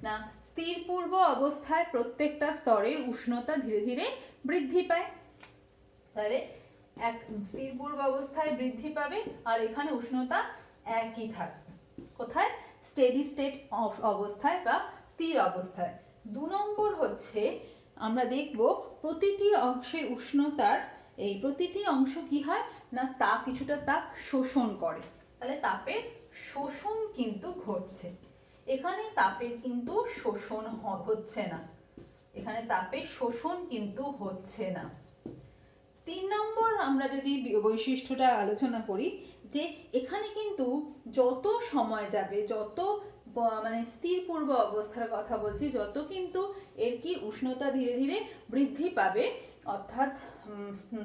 না, স্থির পূর্ব অবস্থায় প্রত্যেকটা স্তরের উষ্ণতা ধীরে ধীরে বৃদ্ধি পায়। তাহলে স্থির পূর্ব অবস্থায় বৃদ্ধি পাবে আর এখানে উষ্ণতা একই থাকবে। কোথায়? স্টেডি স্টেট অবস্থায় বা স্থির অবস্থায়। 2 নম্বর হচ্ছে আমরা দেখব প্রতিটি অংশের উষ্ণতার এই প্রতিটি অংশ কি হয় না, তাপ কিছুটা তাপ শোষণ করে। তাহলে তাপের শোষণ কিন্তু ঘটছে, এখানে তাপের কিন্তু শোষণ হচ্ছে না, এখানে তাপের শোষণ কিন্তু হচ্ছে না। 3 নম্বর আমরা যদি বৈশিষ্ট্যটা আলোচনা করি, যে এখানে কিন্তু যত সময় যাবে, যত মানে স্থির পূর্ব অবস্থার কথা বলছি, যত কিন্তু এর কি উষ্ণতা ধীরে ধীরে বৃদ্ধি পাবে, অর্থাৎ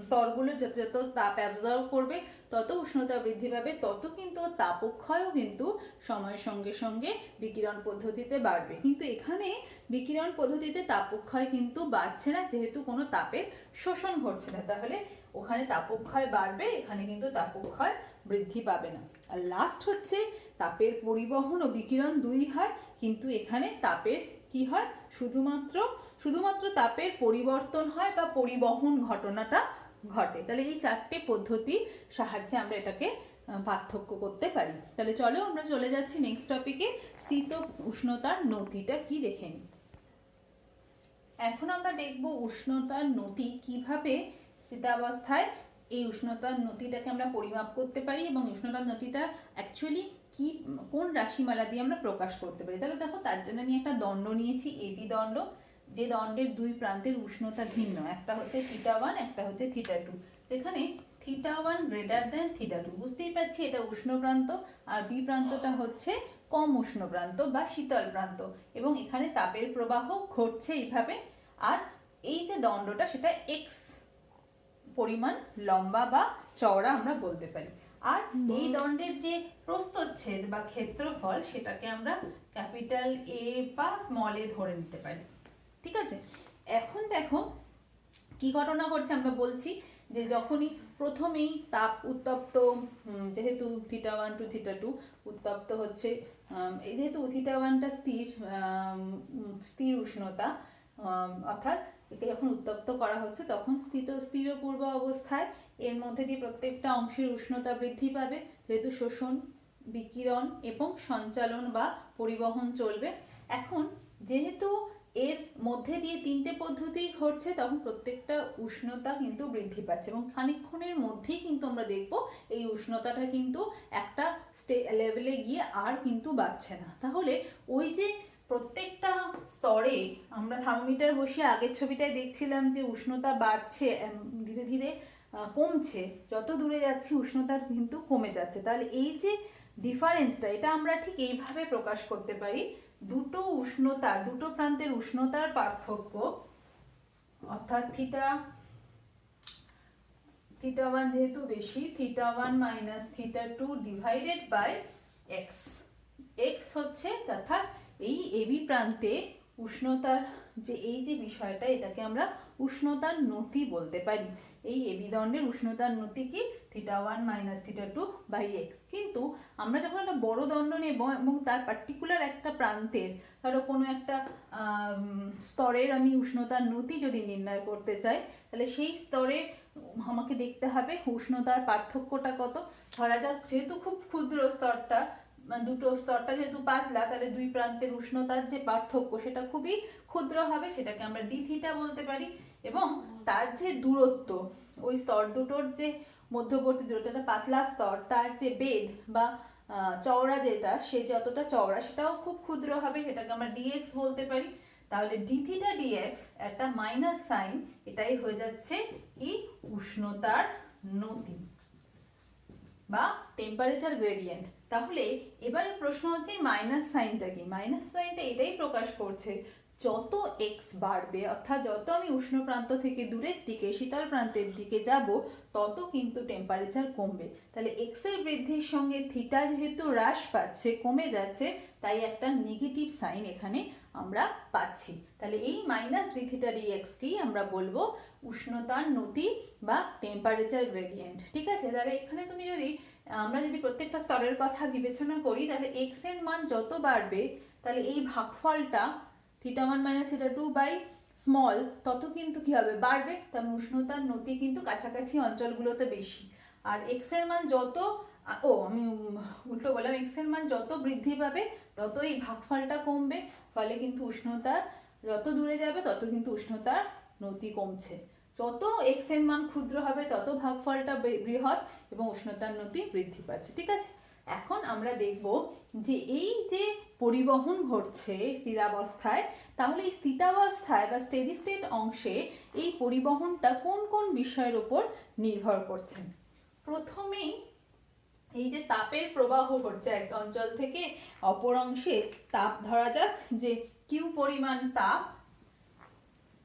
স্তরগুলো যত যত তাপ অ্যাবজর্ব করবে তত উষ্ণতা বৃদ্ধি পাবে, তত কিন্তু তাপক্ষয়ও কিন্তু সময়ের সঙ্গে সঙ্গে বিকিরণ পদ্ধতিতে বাড়বে। কিন্তু এখানে বিকিরণ পদ্ধতিতে তাপক্ষয় কিন্তু বাড়ছে না, যেহেতু কোনো তাপের শোষণ ঘটছে না। তাহলে ওখানে তাপক্ষয় বাড়বে, এখানে কিন্তু তাপক্ষয় বৃদ্ধি পাবে না। আর লাস্ট হচ্ছে তাপের পরিবহন ও বিকিরণ দুই হয়, কিন্তু এখানে তাপের কি হয়, শুধুমাত্র তাপের পরিবর্তন হয় বা পরিবহন ঘটনাটা ঘটে। তাহলে এই 4টে পদ্ধতির সাহায্যে আমরা এটাকে পার্থক্য করতে পারি। তাহলে চলো আমরা চলে যাচ্ছি নেক্সট টপিকে, স্থিত উষ্ণতার নতিটা কি দেখে নিই। এখন আমরা দেখব উষ্ণতার নতি কিভাবে স্থিতাবস্থায় এই উষ্ণতার নতিটাকে আমরা পরিমাপ করতে পারি এবং উষ্ণতার নতিটা অ্যাকচুয়ালি কি কোন রাশিমালা দিয়ে আমরা প্রকাশ করতে পারি। তাহলে দেখো, তার জন্য আমি একটা দণ্ড নিয়েছি, এবি দণ্ড, যে দণ্ডের দুই প্রান্তের উষ্ণতা ভিন্ন, একটা হচ্ছে θ1, একটা হচ্ছে θ2। যেখানে θ1 গ্রেটার দেন θ2, বুঝতেই পারছি এটা উষ্ণ প্রান্ত, আর বি প্রান্তটা হচ্ছে কম উষ্ণ প্রান্ত বা শীতল প্রান্ত, এবং এখানে তাপের প্রবাহ ঘটছে এইভাবে। আর এই যে দণ্ডটা সেটা এক্স পরিমাণ লম্বা বা চওড়া আমরা বলতে পারি। আর এই দণ্ডের যে প্রস্থচ্ছেদ বা ক্ষেত্রফল সেটাকে আমরা ক্যাপিটাল এ বা স্মল এ ধরে নিতে পারি, ঠিক আছে। এখন দেখো কি ঘটনা ঘটছে, আমরা বলছি যে যখনই প্রথমেই তাপ উত্তপ্ত, যেহেতু θ1 টু θ2 উত্তপ্ত হচ্ছে, এই যেহেতু θ1টা স্থির উষ্ণতা, অর্থাৎ একে যখন উত্তপ্ত করা হচ্ছে তখন স্থির পূর্ব অবস্থায় এর মধ্যে দিয়ে প্রত্যেকটা অংশের উষ্ণতা বৃদ্ধি পাবে, যেহেতু শোষণ, বিকিরণ এবং সঞ্চালন বা পরিবহন চলবে। এখন যেহেতু এর মধ্যে দিয়ে 3টে পদ্ধতি ঘটছে, তখন প্রত্যেকটা উষ্ণতা কিন্তু বৃদ্ধি পাচ্ছে এবং খানিকক্ষণের মধ্যেই কিন্তু আমরা দেখব এই উষ্ণতাটা কিন্তু একটা লেভেলে গিয়ে আর কিন্তু বাড়ছে না। তাহলে ওই যে প্রত্যেকটা স্তরে আমরা থার্মোমিটার বসিয়ে আগের ছবিটায় দেখছিলাম যে উষ্ণতা বাড়ছে, ধীরে ধীরে কমছে, যত দূরে যাচ্ছি উষ্ণতা কিন্তু কমে যাচ্ছে। তাহলে এই যে ডিফারেন্সটা, এটা আমরা ঠিক এইভাবে প্রকাশ করতে পারি, দুটো প্রান্তের উষ্ণতার পার্থক্য, অর্থাৎ θ1 যেহেতু বেশি, θ1 minus θ2 divided by x. X হচ্ছে অর্থাৎ এই এবি প্রান্তে উষ্ণতার যে এই যে বিষয়টা, এটাকে আমরা উষ্ণতার নতি বলতে পারি। এই এবি দণ্ডের উষ্ণতার নতি কি, θ1 মাইনাস θ2 বাই এক্স। কিন্তু আমরা যখন একটা বড় দণ্ড নেব এবং তার পার্টিকুলার একটা প্রান্তের, ধরো কোনো একটা স্তরের আমি উষ্ণতার নতি যদি নির্ণয় করতে চাই, তাহলে সেই স্তরে আমাকে দেখতে হবে উষ্ণতার পার্থক্যটা কত। ধরা যাক যেহেতু খুব ক্ষুদ্র স্তরটা, দুটো স্তরটা যেহেতু পাতলা, তাহলে দুই প্রান্তের উষ্ণতার যে পার্থক্য সেটা খুবই ক্ষুদ্র হবে, সেটাকে আমরা ডি থিটা বলতে পারি। এবং তার যে দূরত্ব, ওই স্তর দুটোর যে মধ্যবর্তী দূরত্বটা, পাতলা স্তর, তার যে বেধ বা চওড়া যেটা, সে যতটা চওড়া সেটাও খুব ক্ষুদ্র হবে, সেটাকে আমরা ডিএক্স বলতে পারি। তাহলে ডি থিটা ডিএক্স একটা মাইনাস সাইন, এটাই হয়ে যাচ্ছে কি উষ্ণতার নতি বা টেম্পারেচার গ্রেডিয়েন্ট। তাহলে এবারে প্রশ্ন হচ্ছে মাইনাস সাইনটা কি? মাইনাস সাইনটা এটাই প্রকাশ করছে যত এক্স বাড়বে, অর্থাৎ যত আমি উষ্ণ প্রান্ত থেকে দূরের দিকে শীতল প্রান্তের দিকে যাব, তত কিন্তু টেম্পারেচার কমবে। তাহলে এক্স এর বৃদ্ধির সঙ্গে থিটা যেহেতু হ্রাস পাচ্ছে, কমে যাচ্ছে, তাই একটা নেগেটিভ সাইন এখানে আমরা পাচ্ছি। তাহলে এই মাইনাস ডি থিটা ডি এক্সকেই আমরা বলবো উষ্ণতার নতি বা টেম্পারেচার গ্রেডিয়েন্ট। ঠিক আছে, তাহলে এখানে তুমি যদি আমরা যদি প্রত্যেকটা স্তরের কথা বিবেচনা করি, তাহলে এক্স এর মান যত বাড়বে, তাহলে এই ভাগফলটা θ1 - θ2 বাই স্মল তত কিন্তু কি হবে, বাড়বে। তার উষ্ণতার নতি কিন্তু কাছাকাছি অঞ্চলগুলোতে বেশি। আর এক্স এর মান যত আমি উল্টো বললাম, এক্স এর মান যত বৃদ্ধি পাবে তত এই ভাগফলটা কমবে, ফলে কিন্তু উষ্ণতার যত দূরে যাবে তত কিন্তু উষ্ণতার নতি কমছে। যত এক্স এর মান ক্ষুদ্র হবে তত ভাগফলটা বৃহৎ এবং উষ্ণতার নতি বৃদ্ধি পাচ্ছে। ঠিক আছে, এখন আমরা দেখব যে এই যে পরিবহন ঘটছে স্থিরাবস্থায়, তাহলে এই স্থিতাবস্থায় বা স্টেডি স্টেট অংশে এই পরিবহনটা কোন কোন বিষয়ের উপর নির্ভর করছে। প্রথমেই এই যে তাপের প্রবাহ ঘটছে এক অঞ্চল থেকে অপর অংশে, তাপ ধরা যাক যে কিউ পরিমাণ তাপ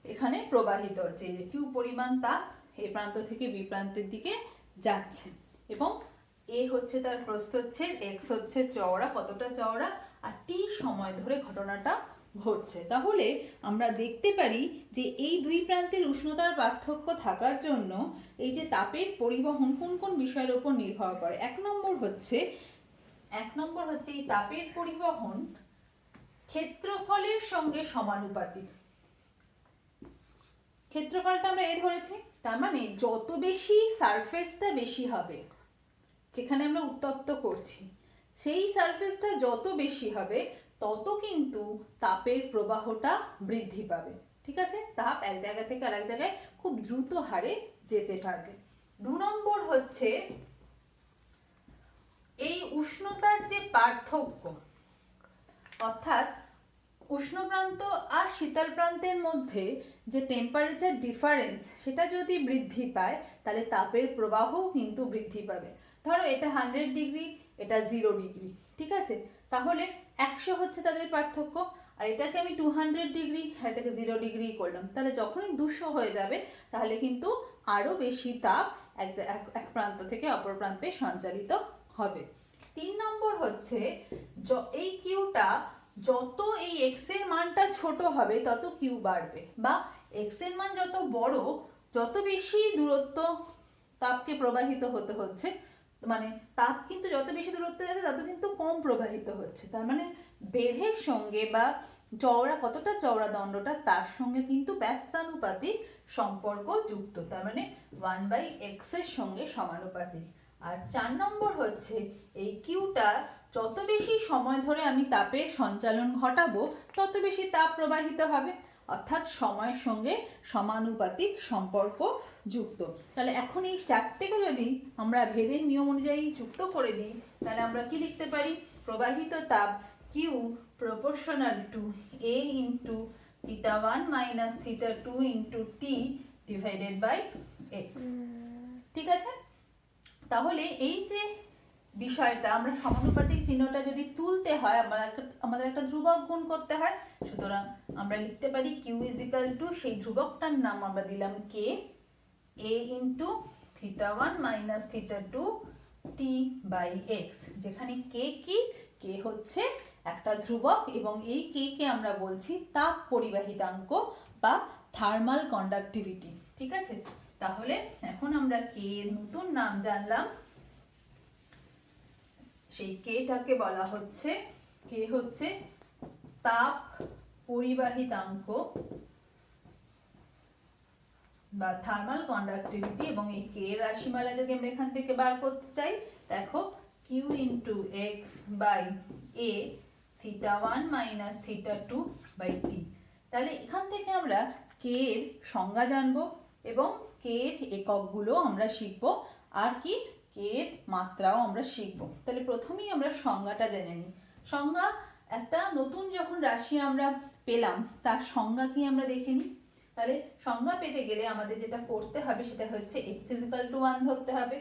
এখানে প্রবাহিত হচ্ছে, যে কিউ পরিমাণ তাপ এই প্রান্ত থেকে বি প্রান্তের দিকে যাচ্ছে, এবং এ হচ্ছে তার প্রস্থচ্ছেদ, এক্স হচ্ছে চওড়া, কতটা চওড়া, আর টি সময় ধরে ঘটনাটা ঘটছে। তাহলে আমরা দেখতে পারি যে এই দুই প্রান্তের উষ্ণতার পার্থক্য থাকার জন্য এই যে তাপের পরিবহন কোন কোন বিষয়ের উপর নির্ভর করে। এক নম্বর হচ্ছে এই তাপের পরিবহন ক্ষেত্রফলের সঙ্গে সমানুপাতিক। ক্ষেত্রফলটা আমরা এ ধরেছি, তার মানে যত বেশি সারফেসটা বেশি হবে, যেখানে আমরা উত্তপ্ত করছি, সেই সারফেসটা যত বেশি হবে তত কিন্তু তাপের প্রবাহটা বৃদ্ধি পাবে। ঠিক আছে, তাপ এক জায়গা থেকে আরেক জায়গায় খুব দ্রুত হারে যেতে পারবে। 2 নম্বর হচ্ছে এই উষ্ণতার যে পার্থক্য, অর্থাৎ উষ্ণ প্রান্ত আর শীতল প্রান্তের মধ্যে যে টেম্পারেচার ডিফারেন্স, সেটা যদি বৃদ্ধি পায় তাহলে তাপের প্রবাহও কিন্তু বৃদ্ধি পাবে। ধরো এটা 100 ডিগ্রি, এটা 0 ডিগ্রি, ঠিক আছে, তাহলে 100 হচ্ছে তাদের পার্থক্য, আর এটাকে আমি 200 ডিগ্রি, এটাকে 0 ডিগ্রি করলাম, তাহলে যখনই 200 হয়ে যাবে তাহলে কিন্তু আরো বেশি তাপ এক প্রান্ত থেকে অপর প্রান্তে সঞ্চালিত হবে। 3 নম্বর হচ্ছে এই কিউটা যত এই এক্স এর মানটা ছোট হবে তত কিউ বাড়বে, বা এক্স এর মান যত বড়, যত বেশি দূরত্ব তাপকে প্রবাহিত হতে হচ্ছে, মানে তাপ কিন্তু যত বেশি দূরত্বে যাচ্ছে তত কিন্তু কম প্রবাহিত হচ্ছে। তার মানে বেধের সঙ্গে বা চওড়া, কতটা চওড়া দণ্ডটা, তার সঙ্গে কিন্তু ব্যস্তানুপাতিক সম্পর্ক যুক্ত, তার মানে 1/x এর সঙ্গে সমানুপাতিক। আর 4 নম্বর হচ্ছে এই কিউটা যত বেশি সময় ধরে আমি তাপের সঞ্চালন ঘটাবো তত বেশি তাপ প্রবাহিত হবে, অর্থাৎ সময়ের সঙ্গে সমানুপাতিক সম্পর্ক যুক্ত। তাহলে এখন এই চারটেকে যদি আমরা ভেদের নিয়ম অনুযায়ী যুক্ত করে দিই, তাহলে আমরা কি লিখতে পারি, প্রবাহিত তাপ Q proportional to A into θ1 minus θ2 into T divided by X। ঠিক আছে, তাহলে এই যে বিষয়টা, আমরা সমানুপাতিক চিহ্নটা যদি তুলতে হয় আমাদের একটা ধ্রুবক গুণ করতে হয়, সুতরাং আমরা লিখতে পারি Q is equal to, সেই ধ্রুবকটার নাম আমরা দিলাম K, A into θ1 minus θ2 T by X, যেখানে K কি, K হচ্ছে একটা ধ্রুবক এবং এই K কে আমরা বলছি তাপ পরিবাহিতাঙ্ক বা থার্মাল কন্ডাক্টিভিটি। ঠিক আছে, তাহলে এখন আমরা K এর নতুন নাম জানলাম, সেই কেটাকে বলা হচ্ছে, কে হচ্ছে তাপ পরিবাহিতাঙ্ক বা থার্মাল কন্ডাক্টিভিটি। এবং এই কে রাশিমালা যদি আমরা এখান থেকে বার করতে চাই, দেখো Q into X by A θ1 minus θ2 by T। তাহলে এখান থেকে আমরা কে এর সংজ্ঞা জানবো এবং কে এর এককগুলো আমরা শিখবো, আর কি কে এর মাত্রাও আমরা শিখবো। তাহলে প্রথমেই আমরা সংজ্ঞাটা জেনে নিই। সংজ্ঞা, একটা নতুন যখন রাশি আমরা পেলাম তার সংজ্ঞা কি আমরা দেখে নিই। তাহলে সংজ্ঞা পেতে গেলে আমাদের যেটা করতে হবে সেটা হচ্ছে x is equal to 1 ধরতে হবে,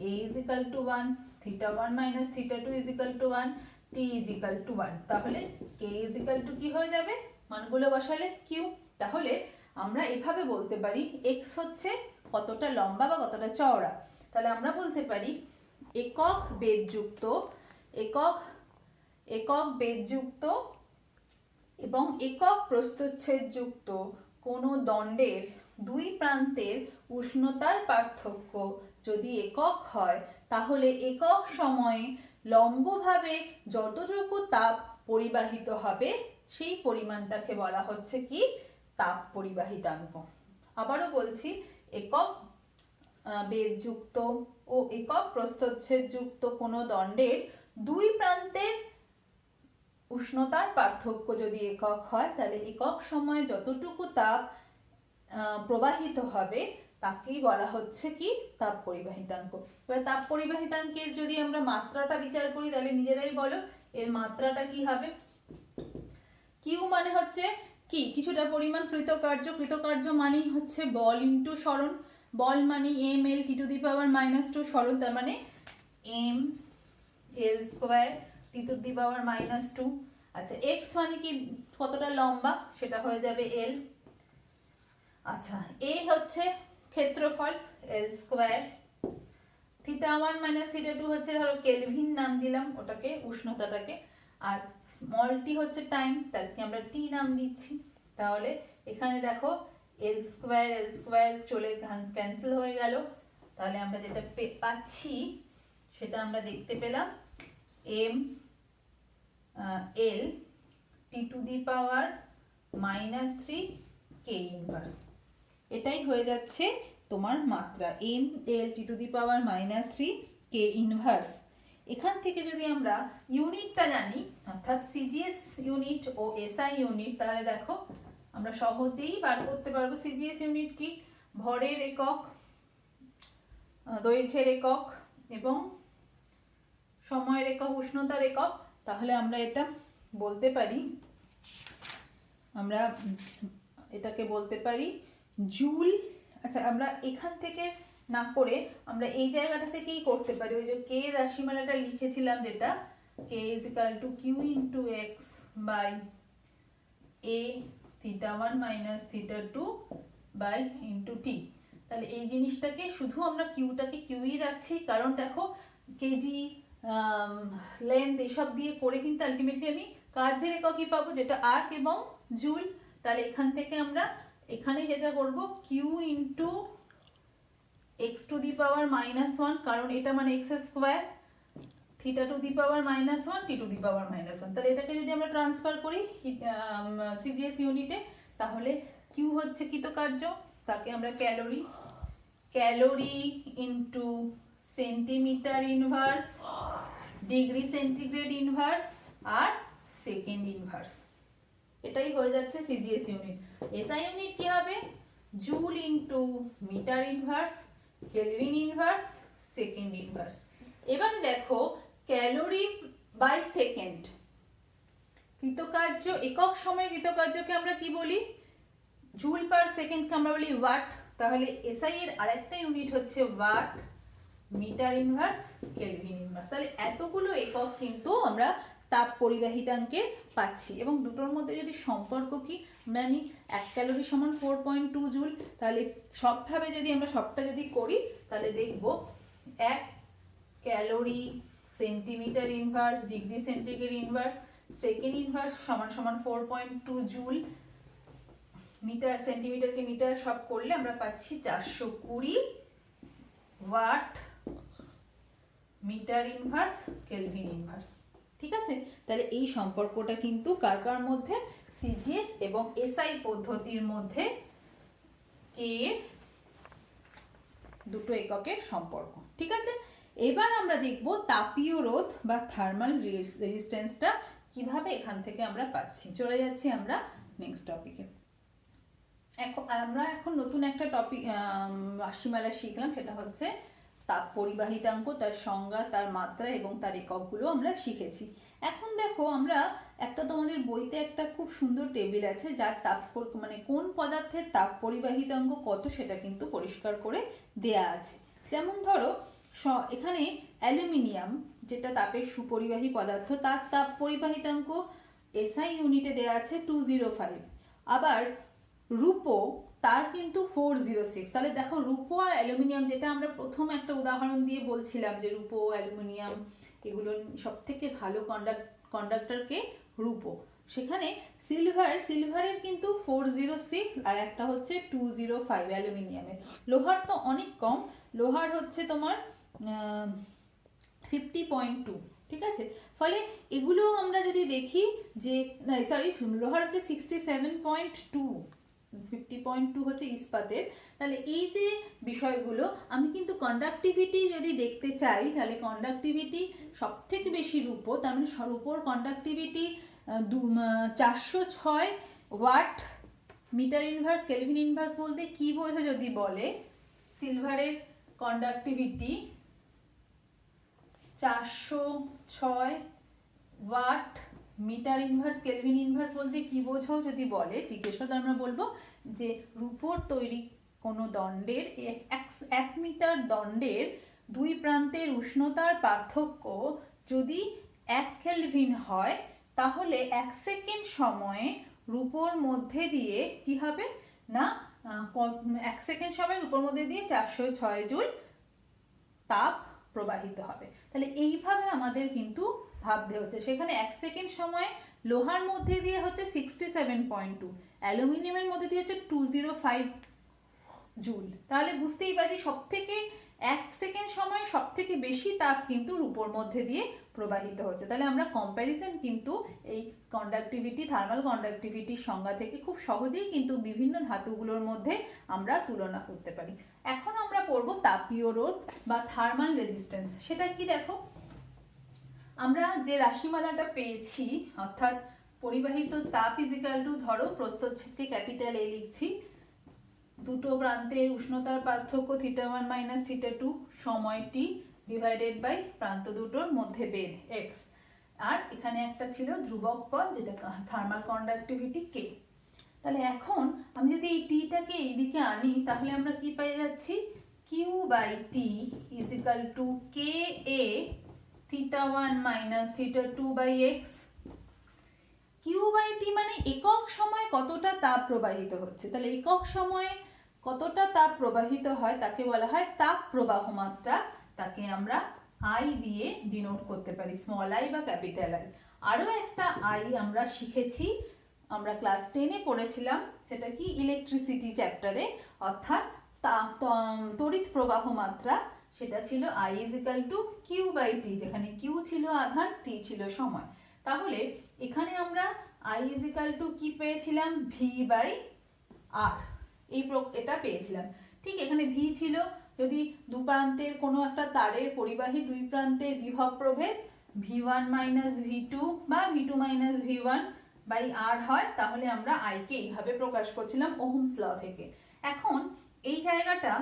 a is equal to 1, θ1 minus θ2 is equal to 1, t is equal to 1। তাহলে k is equal to কি হয়ে যাবে, মানগুলো বসালে কিউ। তাহলে আমরা এভাবে বলতে পারি এক্স হচ্ছে কতটা লম্বা বা কতটা চওড়া। তাহলে আমরা বলতে পারি একক বেধযুক্ত একক একক বেধযুক্ত এবং একক প্রস্থচ্ছেদযুক্ত কোনো দণ্ডের দুই প্রান্তের উষ্ণতার পার্থক্য যদি একক হয়, তাহলে একক সময়ে লম্বভাবে যতটুকু তাপ পরিবাহিত হবে সেই পরিমাণটাকে বলা হচ্ছে কি, তাপ পরিবাহিতাঙ্ক। আবারও বলছি, একক বেধযুক্ত ও একক প্রস্থচ্ছেদযুক্ত কোনো দণ্ডের দুই প্রান্তের উষ্ণতার পার্থক্য যদি একক হয়, তাহলে একক সময়ে যতটুকু তাপ প্রবাহিত হবে তাকেই বলা হচ্ছে কি, তাপ পরিবাহিতাঙ্ক। এবার তাপ পরিবাহিতাঙ্কের যদি আমরা মাত্রাটা বিচার করি, তাহলে নিজেরাই বলো এর মাত্রাটা কি হবে। কিউ মানে হচ্ছে কি, কিছুটা পরিমাণ কৃতকার্য। কৃতকার্য মানেই হচ্ছে বল ইন্টু সরণ। বল মানে M L T to the power -2 সরণ, তার মানে M L square T to the power -2। আচ্ছা, এক্স মানে কি, কতটা লম্বা, সেটা হয়ে যাবে এল। আচ্ছা, এ হচ্ছে ক্ষেত্রফল এল স্কোয়ার। θ1 - θ2 হচ্ছে, ধরো কেলভিন নাম দিলাম ওটাকে, উষ্ণতাটাকে। আর স্মল টি হচ্ছে টাইম, তাকে আমরা টি নাম দিচ্ছি। তাহলে এখানে দেখো এল স্কোয়ার চলে ক্যান্সেল হয়ে গেল। তাহলে আমরা যেটা পাচ্ছি সেটা আমরা দেখতে পেলাম M L T to the power -3 কে ইনভার্স। এটাই হয়ে যাচ্ছে তোমার মাত্রা, M L T to the power -3 কে ইনভার্স। এখান থেকে যদি আমরা ইউনিটটা জানি, অর্থাৎ সিজিএস ইউনিট ও এসআই ইউনিট, তাহলে দেখো আমরা সহজেই বার করতে পারবো। সিজিএস ইউনিট কি, ভরের একক, দৈর্ঘ্যের একক এবং সময়ের একক, উষ্ণতার একক। তাহলে আমরা এটা বলতে পারি, আমরা এটাকে বলতে পারি জুল। আচ্ছা, আমরা এখান থেকে না করে আমরা এই জায়গাটা থেকেই করতে পারি। ওই যে কে রাশিমালাটা লিখেছিলাম, যেটা K is equal to Q into X by A θ1 - θ2 by into T. তাহলে এই জিনিসটাকে শুধু আমরা কিউটাকে কিউই রাখছি, কারণ দেখো কেজি লেন্থ এসব দিয়ে করে কিন্তু আলটিমেটলি আমি কার্যের এককই পাবো, যেটা আর্ক এবং জুল। তাহলে এখান থেকে আমরা এখানে যেটা করব, Q into X to the power -1, কারণ এটা মানে X square, theta to the power -1 T to the power -1। তাহলে এটাকে যদি আমরা ট্রান্সফার করি সিজিএস ইউনিটে, তাহলে কিউ হচ্ছে কৃতকার্য, তাকে আমরা calorie into centimetre inverse, degree centigrade inverse আর সেকেন্ড ইনভার্স। এটাই হয়ে যাচ্ছে সিজিএস ইউনিট। এসআই ইউনিট কি হবে, joule into metre inverse, kelvin inverse, second inverse. এবার দেখো ক্যালোরি বাই সেকেন্ড, কৃতকার্য একক সময়ে কৃতকার্যকে আমরা কি বলি, জুল পার সেকেন্ডকে আমরা বলি ওয়াট। তাহলে এসআই এর আরেকটা ইউনিট হচ্ছে watt, metre inverse, kelvin inverse. তাহলে এতগুলো একক কিন্তু আমরা তাপ পরিবাহিতাঙ্কে পাচ্ছি। এবং দুটোর মধ্যে যদি সম্পর্ক কি জানি, 1 ক্যালোরি সমান 4.2 জুল। তাহলে সবভাবে যদি আমরা সবটা যদি করি, তাহলে দেখব 1 calorie centimetre inverse, degree centigrade inverse, second inverse সমান সমান 4.2 জুল। মিটার সেন্টিমিটারকে মিটার সব করলে আমরা পাচ্ছি 420 watt metre inverse kelvin inverse. ঠিক আছে, তাহলে এই সম্পর্কটা কিন্তু কার কার মধ্যে, সিজিএস এবং এসআই পদ্ধতির মধ্যে কে দুটো এককের সম্পর্ক। ঠিক আছে, এবার আমরা দেখব তাপীয় রোধ বা থার্মাল রেজিস্ট্যান্সটা কিভাবে এখান থেকে আমরা পাচ্ছি। চলে যাচ্ছি আমরা নেক্সট টপিকে। আমরা এখন নতুন একটা টপিক রাশিমালা শিখলাম, সেটা হচ্ছে তাপ পরিবাহিতাঙ্ক, তার সংজ্ঞা, তার মাত্রা এবং তার এককগুলো আমরা শিখেছি। এখন দেখো, আমরা একটা তোমাদের বইতে একটা খুব সুন্দর টেবিল আছে, যার তাপ মানে কোন পদার্থের তাপ পরিবাহিতাঙ্ক কত সেটা কিন্তু পরিষ্কার করে দেয়া আছে। যেমন ধরো এখানে অ্যালুমিনিয়াম, যেটা তাপের সুপরিবাহী পদার্থ, তার তাপ পরিবাহিতাঙ্ক এসআই ইউনিটে দেওয়া আছে 205, আবার রূপো তার কিন্তু 406। তাহলে দেখো রূপো আর অ্যালুমিনিয়াম, যেটা আমরা প্রথম একটা উদাহরণ দিয়ে বলছিলাম যে রূপো অ্যালুমিনিয়াম এগুলো সব থেকে ভালো কন্ডাক্টরকে রূপো, সেখানে সিলভারের কিন্তু 406 আর একটা হচ্ছে 205 অ্যালুমিনিয়ামের। লোহার তো অনেক কম, লোহার হচ্ছে তোমার 50.2, ঠিক আছে। ফলে এগুলো আমরা যদি দেখি যে সরি, লোহার হচ্ছে 67.2, 50.2 হচ্ছে ইস্পাতের। তাহলে এই যে বিষয়গুলো, আমি কিন্তু কন্ডাক্টিভিটি যদি দেখতে চাই তাহলে কন্ডাক্টিভিটি সব থেকে বেশি রূপো, তার মানে রূপোর conductivity 406 watt metre inverse kelvin inverse বলতে কি বোঝো যদি বলে, সিলভারের conductivity 406 watt metre inverse kelvin inverse বলতে কি বোঝো যদি বলে জিজ্ঞেস করতে, আমরা বলবো যে রূপোর তৈরি কোনো দণ্ডের 1 মিটার দণ্ডের দুই প্রান্তের উষ্ণতার পার্থক্য যদি 1 কেলভিন হয়, তাহলে 1 সেকেন্ড সময়ে রূপোর মধ্যে দিয়ে কি হবে না 1 সেকেন্ড সময় রূপোর মধ্যে দিয়ে 406 জুল তাপ প্রবাহিত হবে। তাহলে এইভাবে আমাদের কিন্তু ভাবতে হচ্ছে, সেখানে 1 সেকেন্ড সময় লোহার মধ্যে দিয়ে হচ্ছে 67.2, অ্যালুমিনিয়ামের মধ্যে দিয়ে হচ্ছে 205 জুল। তাহলে বুঝতেই পারছি সব থেকে 1 সেকেন্ড সময় সব থেকে বেশি তাপ কিন্তু রূপোর মধ্যে দিয়ে প্রবাহিত হচ্ছে। তাহলে আমরা কম্প্যারিজন কিন্তু এই কন্ডাক্টিভিটি, থার্মাল কন্ডাক্টিভিটির সংজ্ঞা থেকে খুব সহজেই কিন্তু বিভিন্ন ধাতুগুলোর মধ্যে আমরা তুলনা করতে পারি। এখন আমরা পড়ব তাপীয় রোধ বা থার্মাল রেজিস্ট্যান্স। সেটা কি দেখো, আমরা যে রাশিমালাটা পেয়েছি, অর্থাৎ পরিবাহিত তাপ ইজিক্যাল টু, ধরো প্রস্থচ্ছেদকে ক্যাপিটাল এ লিখছি, দুটো প্রান্তের উষ্ণতার পার্থক্য θ1 - θ2, সময় t ডিভাইডেড বাই প্রান্ত দুটোর মধ্যে বেধ x, আর এখানে একটা ছিল ধ্রুবক পদ যেটা থার্মাল কন্ডাক্টিভিটি k। তাহলে এখন আমি যদি এই টিটাকে এইদিকে আনি তাহলে আমরা কি পেয়ে যাচ্ছি, q by T is equal to ka θ1 - θ2 by x। q by T মানে একক সময়ে কতটা তাপ প্রবাহিত হচ্ছে, তাহলে একক সময়ে কতটা তাপ প্রবাহিত হয় তাকে বলা হয় তাপ প্রবাহ মাত্রা, তাকে আমরা I দিয়ে ডিনোট করতে পারি, স্মল i বা ক্যাপিটাল I। আরো একটা I আমরা শিখেছি, আমরা ক্লাস 10-এ পড়েছিলাম, সেটা কি ইলেকট্রিসিটি চ্যাপ্টারে, অর্থাৎ তড়িৎ প্রবাহ মাত্রা, সেটা ছিল I is equal to Q by T, যেখানে কিউ ছিল আধান, টি ছিল সময়। তাহলে এখানে আমরা I ইজিক্যাল টু কি পেয়েছিলাম, ভি বাই আর, এটা পেয়েছিলাম। ঠিক এখানে ভি ছিল যদি দু প্রান্তের কোনো একটা তারের পরিবাহী দুই প্রান্তের বিভব প্রভেদ v1 - v2 বা v2 - v1 বাই আর হয়, তাহলে আমরা I কে এইভাবে প্রকাশ করছিলাম ওহমস ল থেকে। এখন এই জায়গাটা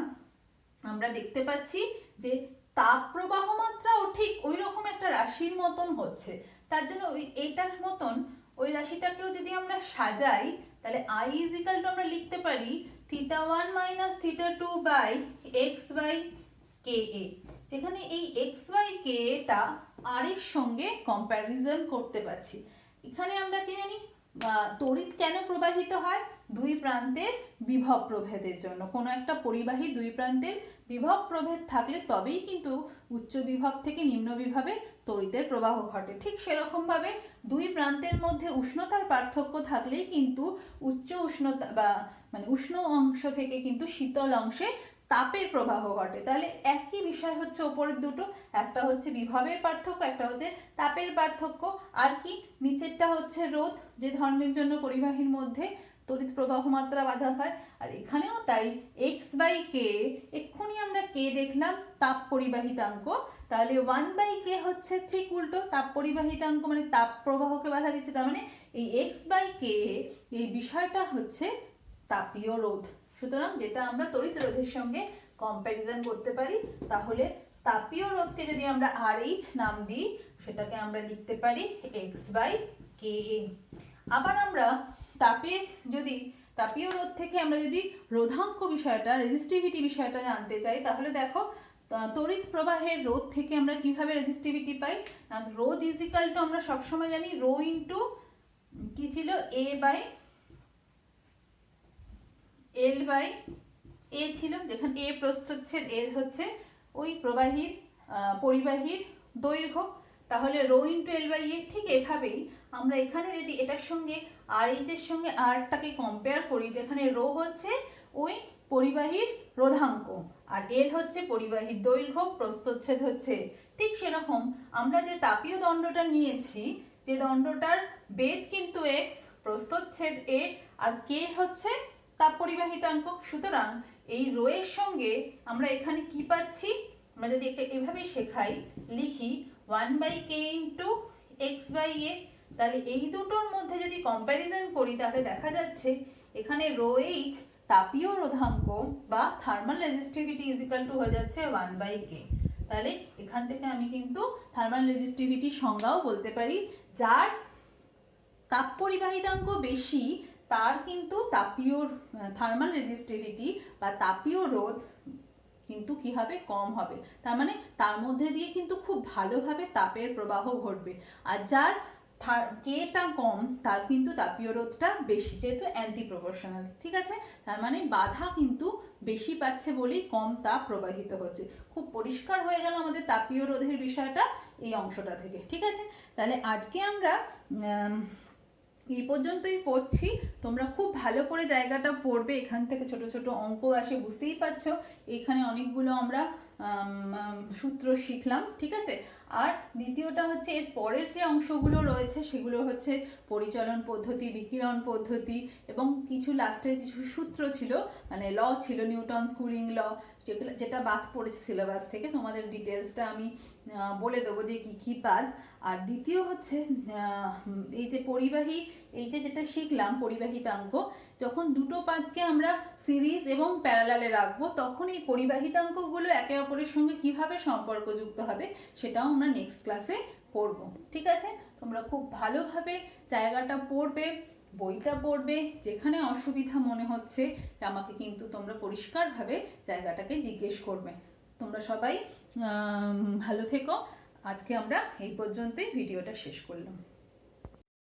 আমরা দেখতে পাচ্ছি যে তাপ প্রবাহ মাত্রাও ঠিক ওই রকম একটা রাশির মতন হচ্ছে, তার জন্য এইটার মতন ওই রাশিটাকেও যদি আমরা সাজাই তাহলে I ইজিক্যাল টু আমরা লিখতে পারি θ1 - θ2 বাই x বাই ka, যেখানে এই x বাই ka টা r এর সঙ্গে কম্প্যারিজন করতে পারছি। এখানে আমরা কি জানি, তড়িৎ কেন প্রবাহিত হয়, দুই প্রান্তের বিভব প্রভেদের জন্য। কোনো একটা পরিবাহী দুই প্রান্তের বিভব প্রভেদ থাকলে তবেই কিন্তু উচ্চ বিভব থেকে নিম্ন বিভবে তড়িতের প্রবাহ ঘটে। ঠিক সেরকম ভাবে দুই প্রান্তের মধ্যে উষ্ণতার পার্থক্য থাকলেই কিন্তু উচ্চ উষ্ণতা বা মানে উষ্ণ অংশ থেকে কিন্তু শীতল অংশে তাপের প্রবাহ ঘটে। তাহলে একই বিষয় হচ্ছে ওপরের দুটো, একটা হচ্ছে বিভবের পার্থক্য, একটা হচ্ছে তাপের পার্থক্য, আর কি নিচেরটা হচ্ছে রোধ, যে ধর্মের জন্য পরিবাহীর মধ্যে তড়িৎ প্রবাহ মাত্রা বাধা হয়। আর এখানেও তাই x বাই কে, এক্ষুনি আমরা কে দেখলাম তাপ পরিবাহিতাঙ্ক, তাহলে 1 বাই কে হচ্ছে ঠিক উল্টো, তাপ পরিবাহিতাঙ্ক মানে তাপ প্রবাহকে বাধা দিচ্ছে, তার মানে এই x বাই কে এই বিষয়টা হচ্ছে তাপীয় রোধ। সুতরাং যেটা আমরা তড়িৎ রোধের সঙ্গে কম্প্যারিজন করতে পারি, তাহলে তাপীয় রোধকে যদি আমরা RH নাম দিই সেটাকে আমরা লিখতে পারি x বাই কে। আবার আমরা তাপীয় রোধ থেকে আমরা যদি রোধাঙ্ক বিষয়টা, রেজিস্টিভিটি বিষয়টা জানতে চাই, তাহলে দেখো তড়িৎ প্রবাহের রোধ থেকে আমরা কিভাবে রেজিস্টিভিটি পাই, রোধ ইজিক্যাল টু আমরা সবসময় জানি রো ইন্টু কি ছিল, L/A ছিল, যেখানে A প্রস্থচ্ছেদ L হচ্ছে ওই প্রবাহীর পরিবাহীর দৈর্ঘ্য। তাহলে রো ইন্টু L/A। ঠিক এভাবেই আমরা এখানে যদি এটার সঙ্গে RH এর সঙ্গে আরটাকে কম্পেয়ার করি, যেখানে রো হচ্ছে ওই পরিবাহীর রোধাঙ্ক আর L হচ্ছে পরিবাহীর দৈর্ঘ্য, প্রস্থচ্ছেদ হচ্ছে, ঠিক সেরকম আমরা যে তাপীয় দণ্ডটা নিয়েছি, যে দণ্ডটার বেধ কিন্তু x, প্রস্থচ্ছেদ a আর k হচ্ছে তাপ পরিবাহিতাঙ্ক। সুতরাং এই রো এর সঙ্গে আমরা এখানে কি পাচ্ছি, আমরা যদি এটা এভাবে শেখাই, লিখি 1/k ইন্টু x/a। তাহলে এই দুটোর মধ্যে যদি কম্প্যারিজন করি তাহলে দেখা যাচ্ছে এখানে রো এইচ তাপীয় রোধাঙ্ক বা thermal resistivity is equal two হয়ে যাচ্ছে 1/k। তাহলে এখান থেকে আমি কিন্তু থার্মাল রেজিস্টিভিটি সংজ্ঞাও বলতে পারি, যার তাপ পরিবাহিতাঙ্ক বেশি তার কিন্তু তাপীয় থার্মাল রেজিস্টিভিটি বা তাপীয় রোধ কিন্তু কি হবে, কম হবে। তার মানে তার মধ্যে দিয়ে কিন্তু খুব ভালোভাবে তাপের প্রবাহ ঘটবে। আর যার কেটা কম তার কিন্তু তাপীয় রোধটা বেশি, যেহেতু অ্যান্টি প্রপোর্শনাল। ঠিক আছে, তার মানে বাধা কিন্তু বেশি পাচ্ছে বলেই কম তাপ প্রবাহিত হচ্ছে। খুব পরিষ্কার হয়ে গেল আমাদের তাপীয় রোধের বিষয়টা এই অংশটা থেকে। ঠিক আছে, তাহলে আজকে আমরা এই পর্যন্তই পড়ছি। তোমরা খুব ভালো করে জায়গাটা পড়বে, এখান থেকে ছোট ছোট অঙ্ক আসে, বুঝতেই পারছো। এখানে অনেকগুলো আমরা সূত্র শিখলাম। ঠিক আছে, আর দ্বিতীয়টা হচ্ছে এর পরের যে অংশগুলো রয়েছে সেগুলো হচ্ছে পরিচলন পদ্ধতি, বিকিরণ পদ্ধতি এবং কিছু লাস্টে কিছু সূত্র ছিল, মানে ল ছিল, নিউটনস কুলিং ল, যেটা বাদ পড়েছে সিলেবাস থেকে। তোমাদের ডিটেলসটা আমি বলে দেবো যে কি কি বাদ। আর দ্বিতীয় হচ্ছে এই যে পরিবাহী, এই যে যেটা শিখলাম পরিবাহিতাঙ্ক, যখন দুটো পাতকে আমরা সিরিজ এবং প্যারালালে রাখবো তখন এই পরিবাহিতাঙ্কগুলো একে অপরের সঙ্গে কিভাবে সম্পর্কযুক্ত হবে সেটাও আমরা নেক্সট ক্লাসে পড়বো। ঠিক আছে, তোমরা খুব ভালোভাবে জায়গাটা পড়বে, বইটা পড়বে। যেখানে অসুবিধা মনে হচ্ছে আমাকে কিন্তু তোমরা পরিষ্কারভাবে জায়গাটাকে জিজ্ঞেস করবে। তোমরা সবাই ভালো থেকো। আজকে আমরা এই পর্যন্তই ভিডিওটা শেষ করলাম।